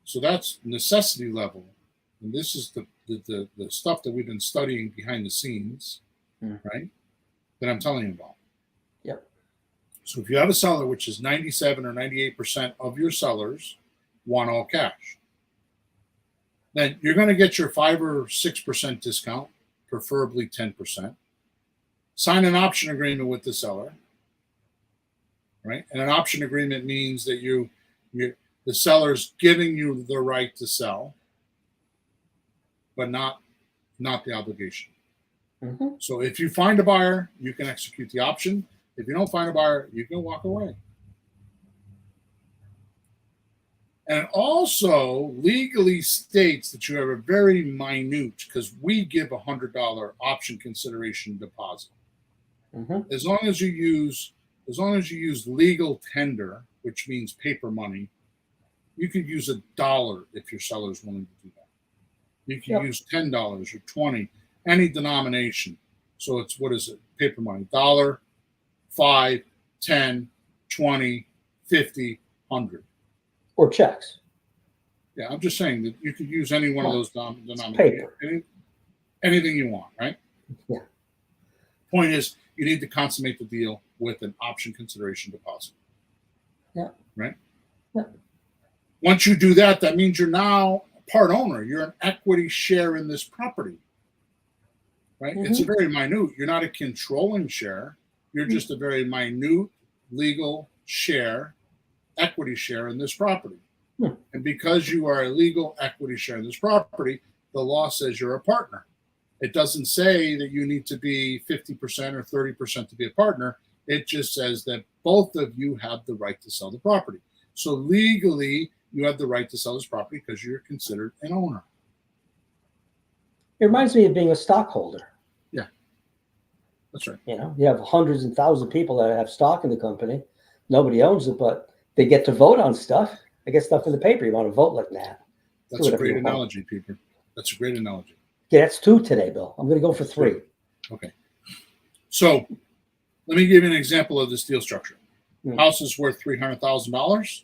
So that's necessity level. And this is the stuff that we've been studying behind the scenes, right? That I'm telling you about. Yep. So if you have a seller, which is 97 or 98% of your sellers want all cash, then you're going to get your 5 or 6% discount, preferably 10%. Sign an option agreement with the seller, right? And an option agreement means that the seller's giving you the right to sell, but not the obligation. So if you find a buyer, you can execute the option. If you don't find a buyer, you can walk away. And also legally states that you have a very minute, because we give $100 option consideration deposit. As long as you use legal tender, which means paper money, you could use $1 if your seller's willing to do that. You can use $10 or $20, any denomination. So it's, what is it? Paper money. $1, $5, $10, $20, $50, $100. Or checks. Yeah, I'm just saying that you could use any one of those denominations. Paper. Anything you want, right? Yeah. Point is, you need to consummate the deal with an option consideration deposit. Yeah. Right? Yeah. Once you do that, that means you're now a part owner. You're an equity share in this property. Right? It's a very minute. You're not a controlling share. You're just a very minute legal share, equity share in this property. And because you are a legal equity share in this property, the law says you're a partner. It doesn't say that you need to be 50% or 30% to be a partner. It just says that both of you have the right to sell the property. So legally, you have the right to sell this property because you're considered an owner. It reminds me of being a stockholder. Yeah, that's right. You have hundreds and thousands of people that have stock in the company. Nobody owns it, but they get to vote on stuff. I get stuff in the paper. You want to vote like that. That's a great analogy, Peter. That's a great analogy. Okay, that's 2 today, Bill. I'm going to go for 3. Okay. So let me give you an example of this deal structure. House is worth $300,000.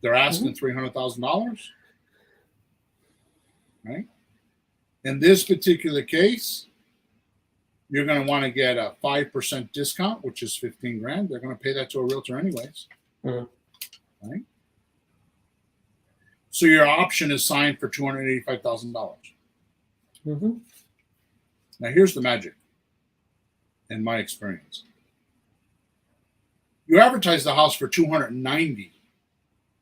They're asking $300,000. Right? In this particular case, you're going to want to get a 5% discount, which is $15,000. They're going to pay that to a realtor anyways. Right? So your option is signed for $285,000. Now here's the magic, in my experience. You advertise the house for $290.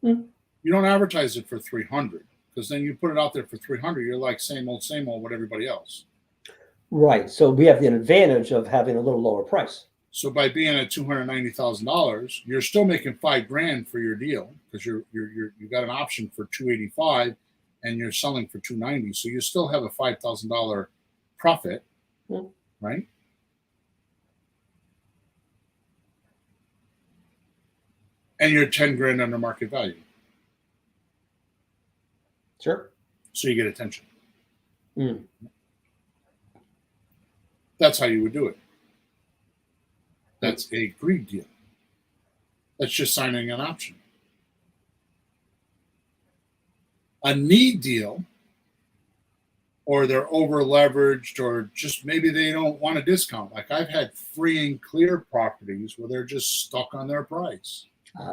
You don't advertise it for $300, because then you put it out there for $300. You're like same old with everybody else. Right. So we have the advantage of having a little lower price. So by being at $290,000, you're still making $5,000 for your deal, because you got an option for $285 and you're selling for $290. So you still have a $5,000 profit, right? And you're $10,000 under market value. Sure. So you get attention. That's how you would do it. That's a greed deal. That's just signing an option. A need deal, or they're over leveraged, or just maybe they don't want a discount. Like I've had free and clear properties where they're just stuck on their price.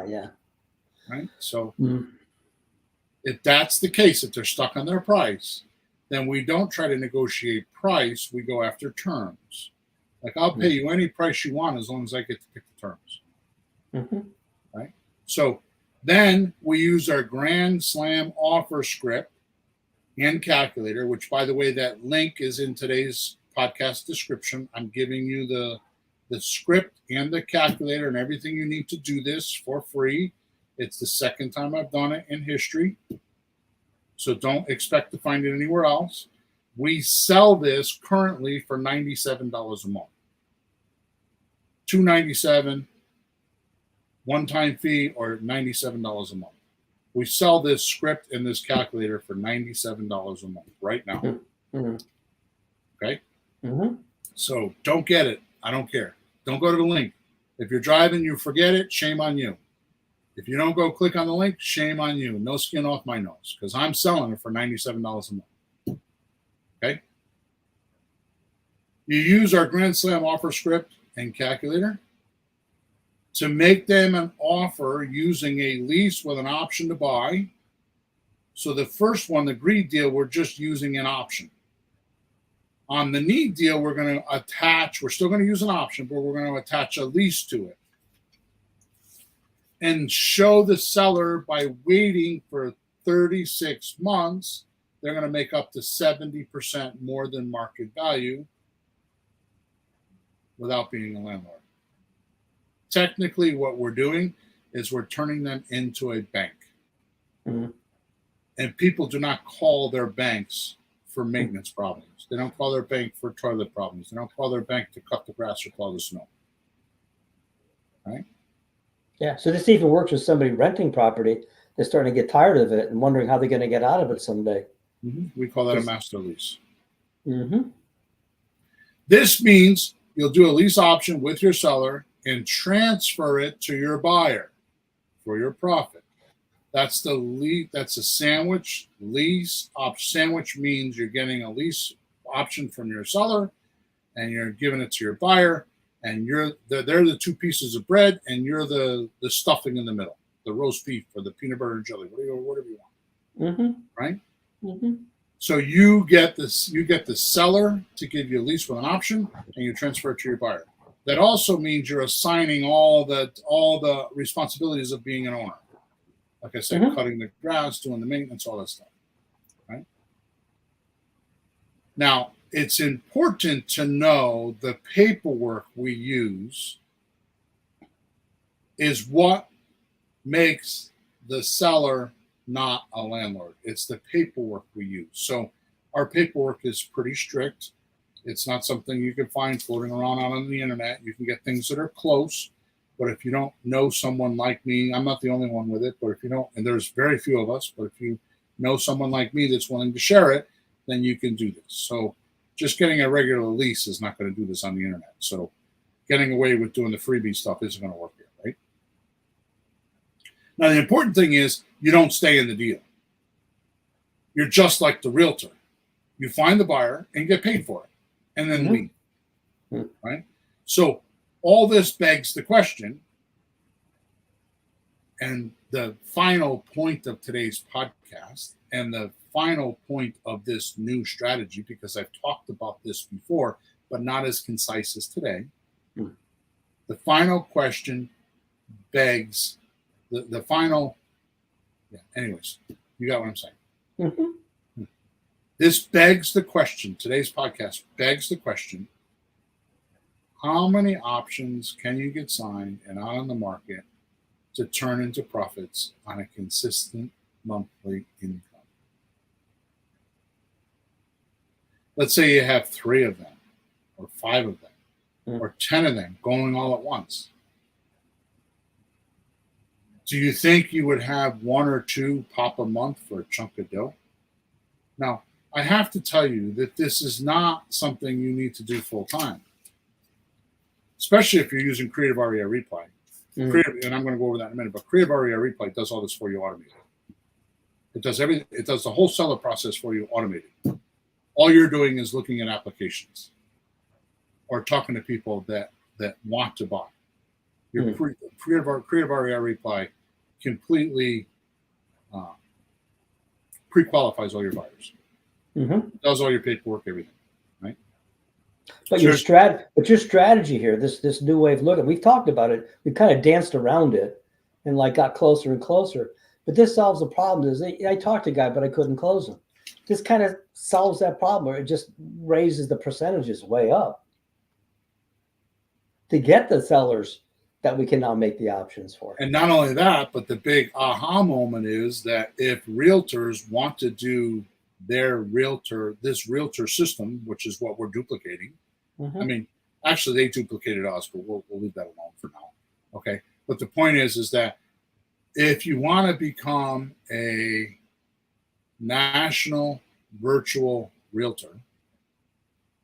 Yeah. right? So Mm. if that's the case, if they're stuck on their price, then we don't try to negotiate price. We go after terms. Like, I'll pay you any price you want as long as I get to pick the terms. Mm-hmm. Right? So then we use our Grand Slam offer script and calculator, which, by the way, that link is in today's podcast description. I'm giving you the script and the calculator and everything you need to do this for free. It's the second time I've done it in history, so don't expect to find it anywhere else. We sell this currently for $97 a month. $297 one-time fee, or $97 a month. We sell this script and this calculator for $97 a month right now. Mm-hmm. Okay? Mm-hmm. So don't get it. I don't care. Don't go to the link. If you're driving, you forget it, shame on you. If you don't go click on the link, shame on you. No skin off my nose, because I'm selling it for $97 a month. Okay? You use our Grand Slam offer script and calculator to make them an offer using a lease with an option to buy. So the first one, the greed deal, we're just using an option. On the need deal, we're going to attach, we're still going to use an option, but we're going to attach a lease to it. And show the seller, by waiting for 36 months, they're going to make up to 70% more than market value without being a landlord. Technically, what we're doing is we're turning them into a bank. Mm-hmm. And people do not call their banks for maintenance problems. They don't call their bank for toilet problems. They don't call their bank to cut the grass or plow the snow. Right? Yeah. So this even works with somebody renting property. They're starting to get tired of it and wondering how they're going to get out of it someday. Mm-hmm. We call that a master lease. Mm-hmm. This means you'll do a lease option with your seller and transfer it to your buyer for your profit. That's the lease. That's a sandwich. Lease sandwich means you're getting a lease option from your seller, and you're giving it to your buyer, and they're the two pieces of bread, and you're the stuffing in the middle, the roast beef or the peanut butter and jelly, whatever you want. Mm-hmm. Right? Mm-hmm. So you get this. You get the seller to give you a lease with an option, and you transfer it to your buyer. That also means you're assigning all the responsibilities of being an owner. Like I said, Mm-hmm. cutting the grass, doing the maintenance, all that stuff. Right? Now, it's important to know the paperwork we use is what makes the seller not a landlord. It's the paperwork we use. So our paperwork is pretty strict. It's not something you can find floating around on the internet. You can get things that are close, but if you don't know someone like me, I'm not the only one with it, but if you don't, and there's very few of us, but if you know someone like me that's willing to share it, then you can do this. So just getting a regular lease is not going to do this on the internet. So getting away with doing the freebie stuff isn't going to work here, right? Now, the important thing is you don't stay in the deal. You're just like the realtor. You find the buyer and get paid for it, and then leave, right? So all this begs the question, and the final point of today's podcast, and the final point of this new strategy, because I've talked about this before, but not as concise as today. The final question begs the final. Yeah. Anyways, you got what I'm saying. Mm-hmm. This begs the question. Today's podcast begs the question: how many options can you get signed and out on the market to turn into profits on a consistent monthly income? Let's say you have 3 of them, or 5 of them, or 10 of them going all at once. Do you think you would have 1 or 2 pop a month for a chunk of dough? Now, I have to tell you that this is not something you need to do full time, especially if you're using Creative REI Replay. And I'm going to go over that in a minute, but Creative REI Replay does all this for you automated. It does everything. It does the whole seller process for you automated. All you're doing is looking at applications or talking to people that want to buy. Your Creative REI Replay completely pre-qualifies all your buyers. Does all your paperwork, everything, right? But your strategy here, this new way of looking, we've talked about it. We kind of danced around it and like got closer and closer. But this solves the problem. Is I talked to a guy, but I couldn't close him. This kind of solves that problem, or it just raises the percentages way up to get the sellers that we can now make the options for. And not only that, but the big aha moment is that if realtors want to do this realtor system, which is what we're duplicating. I mean, actually they duplicated us, but we'll leave that alone for now. Okay. But the point is that if you want to become a national virtual realtor,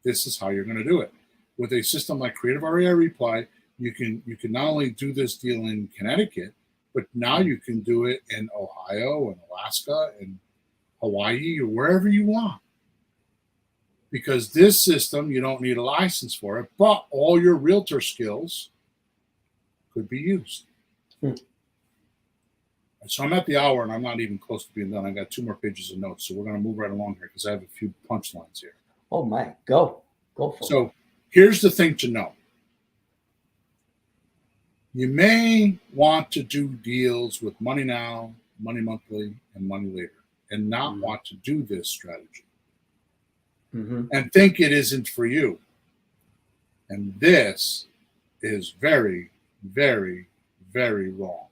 this is how you're going to do it. With a system like Creative REI Reply, you can not only do this deal in Connecticut, but now you can do it in Ohio and Alaska and Hawaii or wherever you want. Because this system, you don't need a license for it, but all your realtor skills could be used. So I'm at the hour and I'm not even close to being done. I got 2 more pages of notes. So we're going to move right along here because I have a few punchlines here. Oh my, go for it. So here's the thing to know. You may want to do deals with money now, money monthly, and money later, and not want to do this strategy. And think it isn't for you. And this is very, very, very wrong.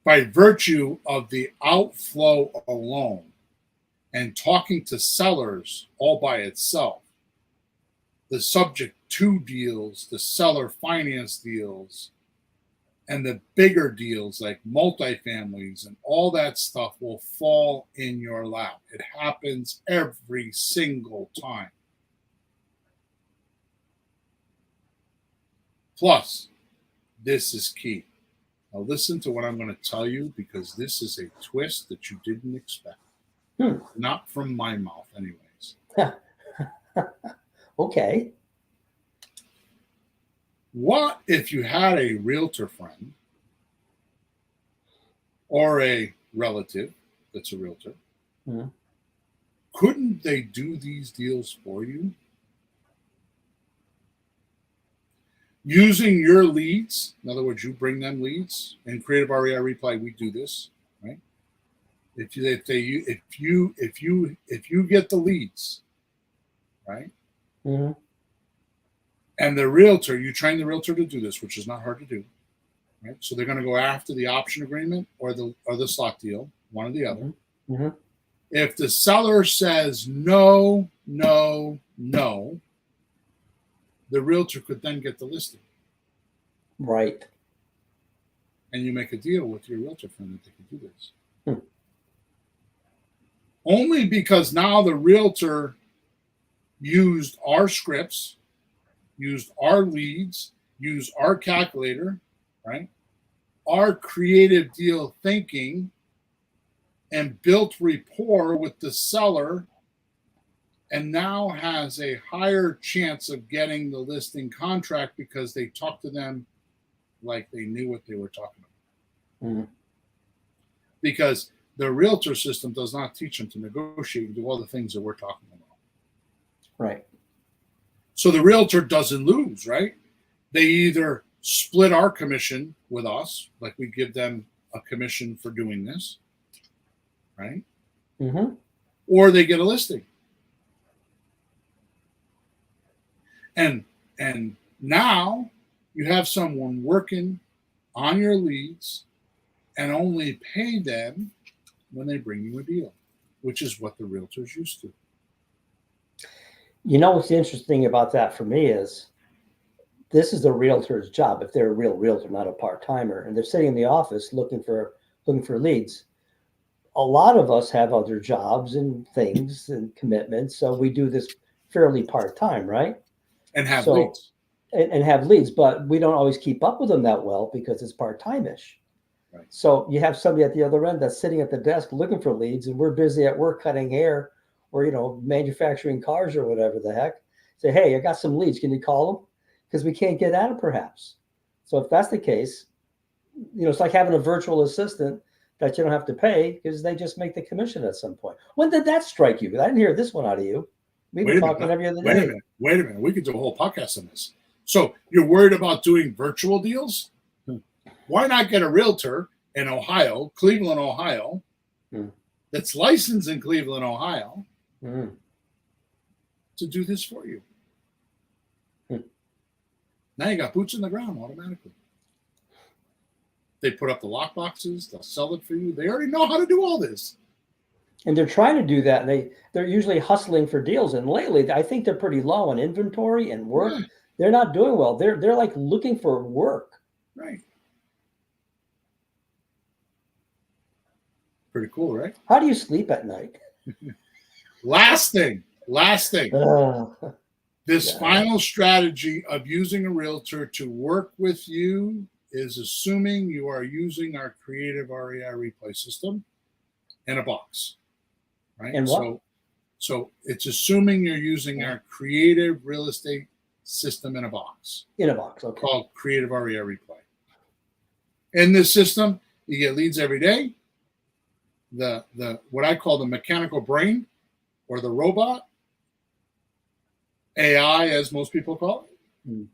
By virtue of the outflow alone and talking to sellers all by itself, the subject to deals, the seller finance deals, and the bigger deals like multifamilies and all that stuff will fall in your lap. It happens every single time. Plus, this is key. Now listen to what I'm going to tell you because this is a twist that you didn't expect. Not from my mouth anyways. Okay. What if you had a realtor friend or a relative that's a realtor? Couldn't they do these deals for you? Using your leads, in other words, you bring them leads. In Creative REI Reply, we do this, right? If you get the leads, right? And the realtor, you train the realtor to do this, which is not hard to do, right? So they're going to go after the option agreement or the slot deal, one or the other. If the seller says no, no, no, the realtor could then get the listing. Right. And you make a deal with your realtor friend that they can do this. Only because now the realtor used our scripts, used our leads, used our calculator, right? Our creative deal thinking, and built rapport with the seller, and now has a higher chance of getting the listing contract because they talked to them like they knew what they were talking about. Because the realtor system does not teach them to negotiate and do all the things that we're talking about. Right. So the realtor doesn't lose, right? They either split our commission with us, like we give them a commission for doing this, right? Or they get a listing. And now you have someone working on your leads and only pay them when they bring you a deal, which is what the realtor's used to. You know what's interesting about that for me is this is the realtor's job. If they're a real realtor, not a part-timer, and they're sitting in the office looking for leads. A lot of us have other jobs and things and commitments, so we do this fairly part-time, right? And have leads. And have leads, but we don't always keep up with them that well because it's part-time-ish. Right. So you have somebody at the other end that's sitting at the desk looking for leads, and we're busy at work cutting hair or, manufacturing cars or whatever the heck. Say, hey, I got some leads. Can you call them? Because we can't get at it perhaps. So if that's the case, it's like having a virtual assistant that you don't have to pay because they just make the commission at some point. When did that strike you? Because I didn't hear this one out of you. We've been talking every other day. Wait a minute. We could do a whole podcast on this. So you're worried about doing virtual deals? Why not get a realtor in Ohio, Cleveland, Ohio, that's licensed in Cleveland, Ohio, to do this for you? Now you got boots in the ground automatically. They put up the lock boxes. They'll sell it for you. They already know how to do all this. And they're trying to do that. And they're usually hustling for deals. And lately, I think they're pretty low on inventory and work. Yeah. They're not doing well. They're like looking for work. Right. Pretty cool, right? How do you sleep at night? Last thing. This final strategy of using a realtor to work with you is assuming you are using our creative REI replay system in a box, right? And what? So it's assuming you're using our creative real estate system in a box. In a box, okay. Called Creative REI Replay. In this system, you get leads every day. The what I call the mechanical brain or the robot, AI as most people call it.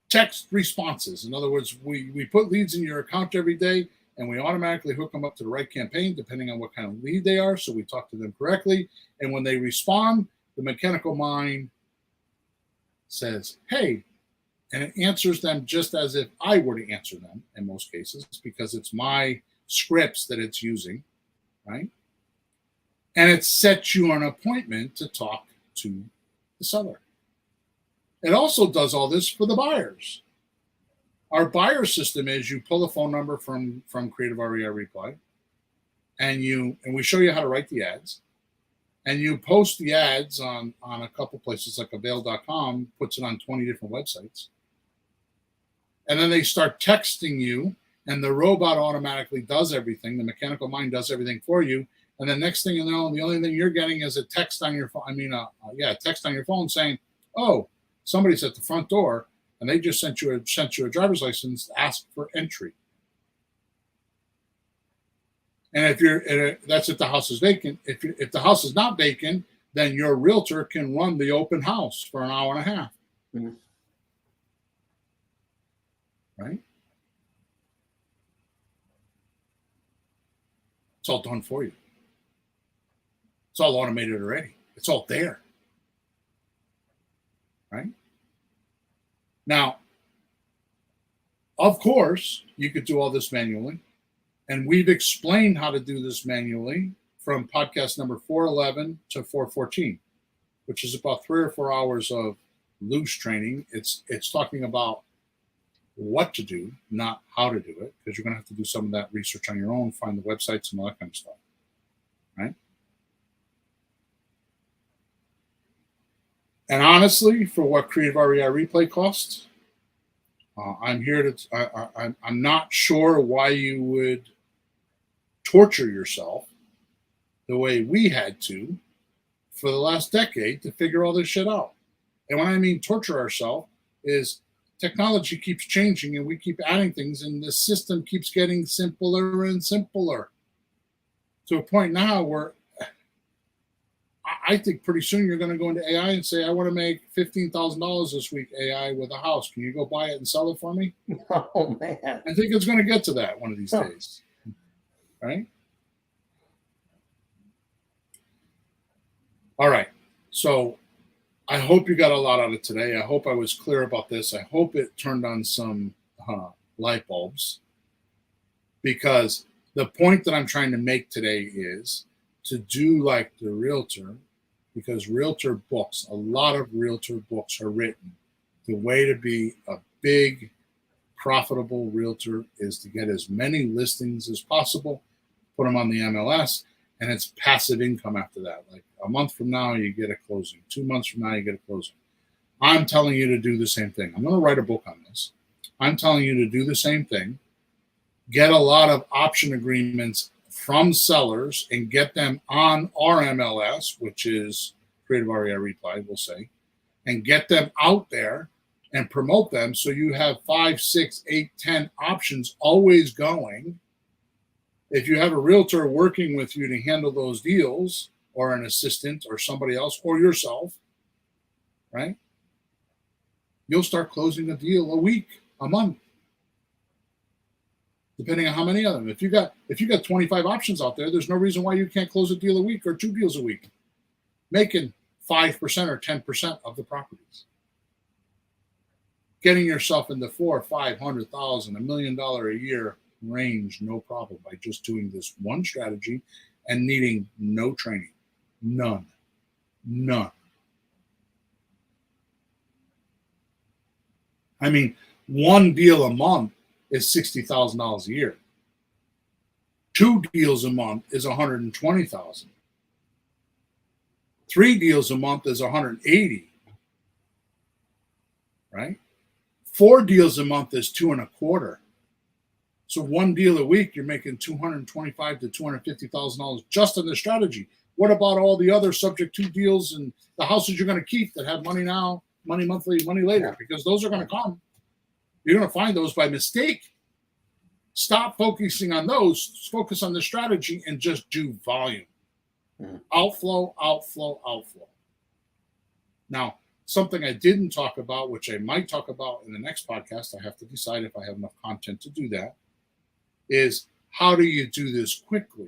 Text responses. In other words, we put leads in your account every day and we automatically hook them up to the right campaign depending on what kind of lead they are. So we talk to them correctly. And when they respond, the mechanical mind says, hey, and it answers them just as if I were to answer them in most cases because it's my scripts that it's using, right? And it sets you an appointment to talk to the seller. It also does all this for the buyers. Our buyer system is you pull a phone number from Creative REI Reply, and we show you how to write the ads, and you post the ads on a couple places like avail.com, puts it on 20 different websites. And then they start texting you, and the robot automatically does everything. The mechanical mind does everything for you. And the next thing you know, the only thing you're getting is a text on your phone. A text on your phone saying, "Oh, somebody's at the front door, and they just sent you a driver's license to ask for entry." And that's if the house is vacant. If the house is not vacant, then your realtor can run the open house for an hour and a half. Mm-hmm. Right? It's all done for you. It's all automated already. It's all there. Right? Now, of course, you could do all this manually. And we've explained how to do this manually from podcast number 411 to 414, which is about 3 or 4 hours of loose training. It's talking about what to do, not how to do it, because you're going to have to do some of that research on your own, find the websites and all that kind of stuff. Right? And honestly, for what Creative REI Replay costs, I'm not sure why you would torture yourself the way we had to for the last decade to figure all this shit out. And when I mean torture ourselves is technology keeps changing and we keep adding things and the system keeps getting simpler and simpler to a point now where I think pretty soon you're going to go into AI and say, I want to make $15,000 this week, AI, with a house. Can you go buy it and sell it for me? Oh, man. I think it's going to get to that one of these days. Right? All right. So I hope you got a lot out of today. I hope I was clear about this. I hope it turned on some light bulbs, because the point that I'm trying to make today is to do like the realtor, because realtor books, a lot of realtor books are written. The way to be a big, profitable realtor is to get as many listings as possible, put them on the MLS, and it's passive income after that. Like a month from now, you get a closing. 2 months from now, you get a closing. I'm telling you to do the same thing. I'm going to write a book on this. I'm telling you to do the same thing. Get a lot of option agreements from sellers and get them on our MLS, which is Creative REI Reply, we'll say, and get them out there and promote them so you have 5, 6, 8, 10 options always going. If you have a realtor working with you to handle those deals, or an assistant or somebody else or yourself, right? You'll start closing a deal a week, a month, depending on how many of them. If you got 25 options out there, there's no reason why you can't close a deal a week or 2 deals a week, making 5% or 10% of the properties. Getting yourself in the $400,000, $500,000, $1 million a year range, no problem, by just doing this one strategy and needing no training. None. I mean, 1 deal a month is $60,000 a year. 2 deals a month is $120,000. 3 deals a month is $180,000, right? 4 deals a month is $225,000. So 1 deal a week, you're making $225,000 to $250,000 just on the strategy. What about all the other subject to deals and the houses you're going to keep that have money now, money monthly, money later? Because those are going to come. You're going to find those by mistake. Stop focusing on those. Focus on the strategy and just do volume. Outflow. Now, something I didn't talk about, which I might talk about in the next podcast, I have to decide if I have enough content to do that, is how do you do this quickly?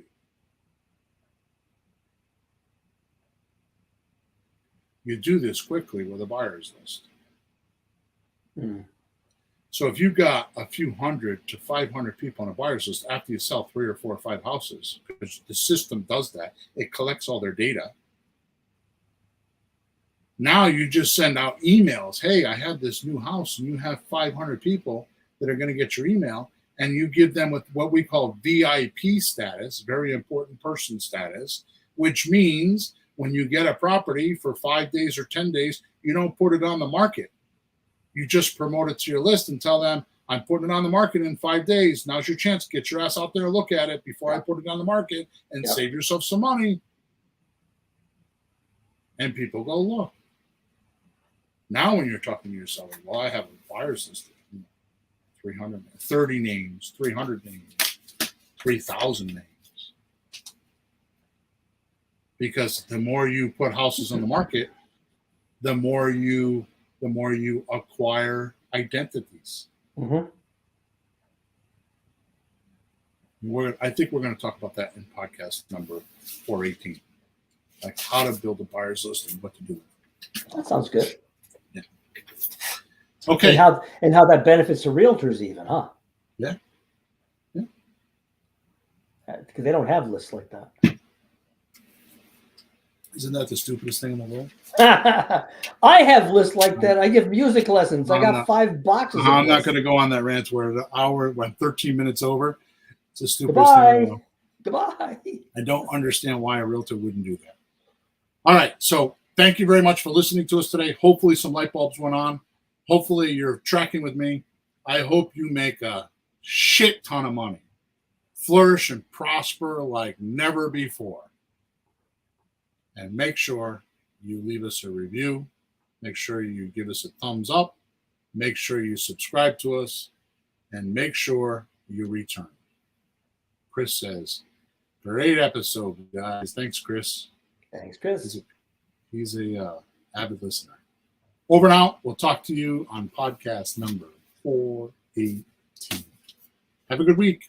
You do this quickly with a buyer's list. So if you've got a few hundred to 500 people on a buyer's list after you sell 3 or 4 or 5 houses, because the system does that, it collects all their data. Now you just send out emails. Hey, I have this new house, and you have 500 people that are going to get your email, and you give them with what we call VIP status, very important person status, which means when you get a property for 5 days or 10 days, you don't put it on the market. You just promote it to your list and tell them, I'm putting it on the market in 5 days. Now's your chance. Get your ass out there and look at it before I put it on the market and save yourself some money. And people go, look. Now when you're talking to your seller, well, I have a buyer's list of 330 names, 300 names, 3,000 names. Because the more you put houses on the market, the more you acquire identities. I think we're going to talk about that in podcast number 418, like how to build a buyer's list and what to do. That sounds good. Yeah. Okay. And how that benefits the realtors even, huh? Yeah. Because they don't have lists like that. Isn't that the stupidest thing in the world? I have lists like that. I give music lessons. I got 5 boxes. I'm not going to go on that rant where the hour went 13 minutes over. It's the stupidest thing in the world. Goodbye. I don't understand why a realtor wouldn't do that. All right. So thank you very much for listening to us today. Hopefully some light bulbs went on. Hopefully you're tracking with me. I hope you make a shit ton of money. Flourish and prosper like never before. And make sure you leave us a review. Make sure you give us a thumbs up. Make sure you subscribe to us. And make sure you return. Chris says, great episode, guys. Thanks, Chris. Thanks, Chris. He's a avid listener. Over and out. We'll talk to you on podcast number 418. Have a good week.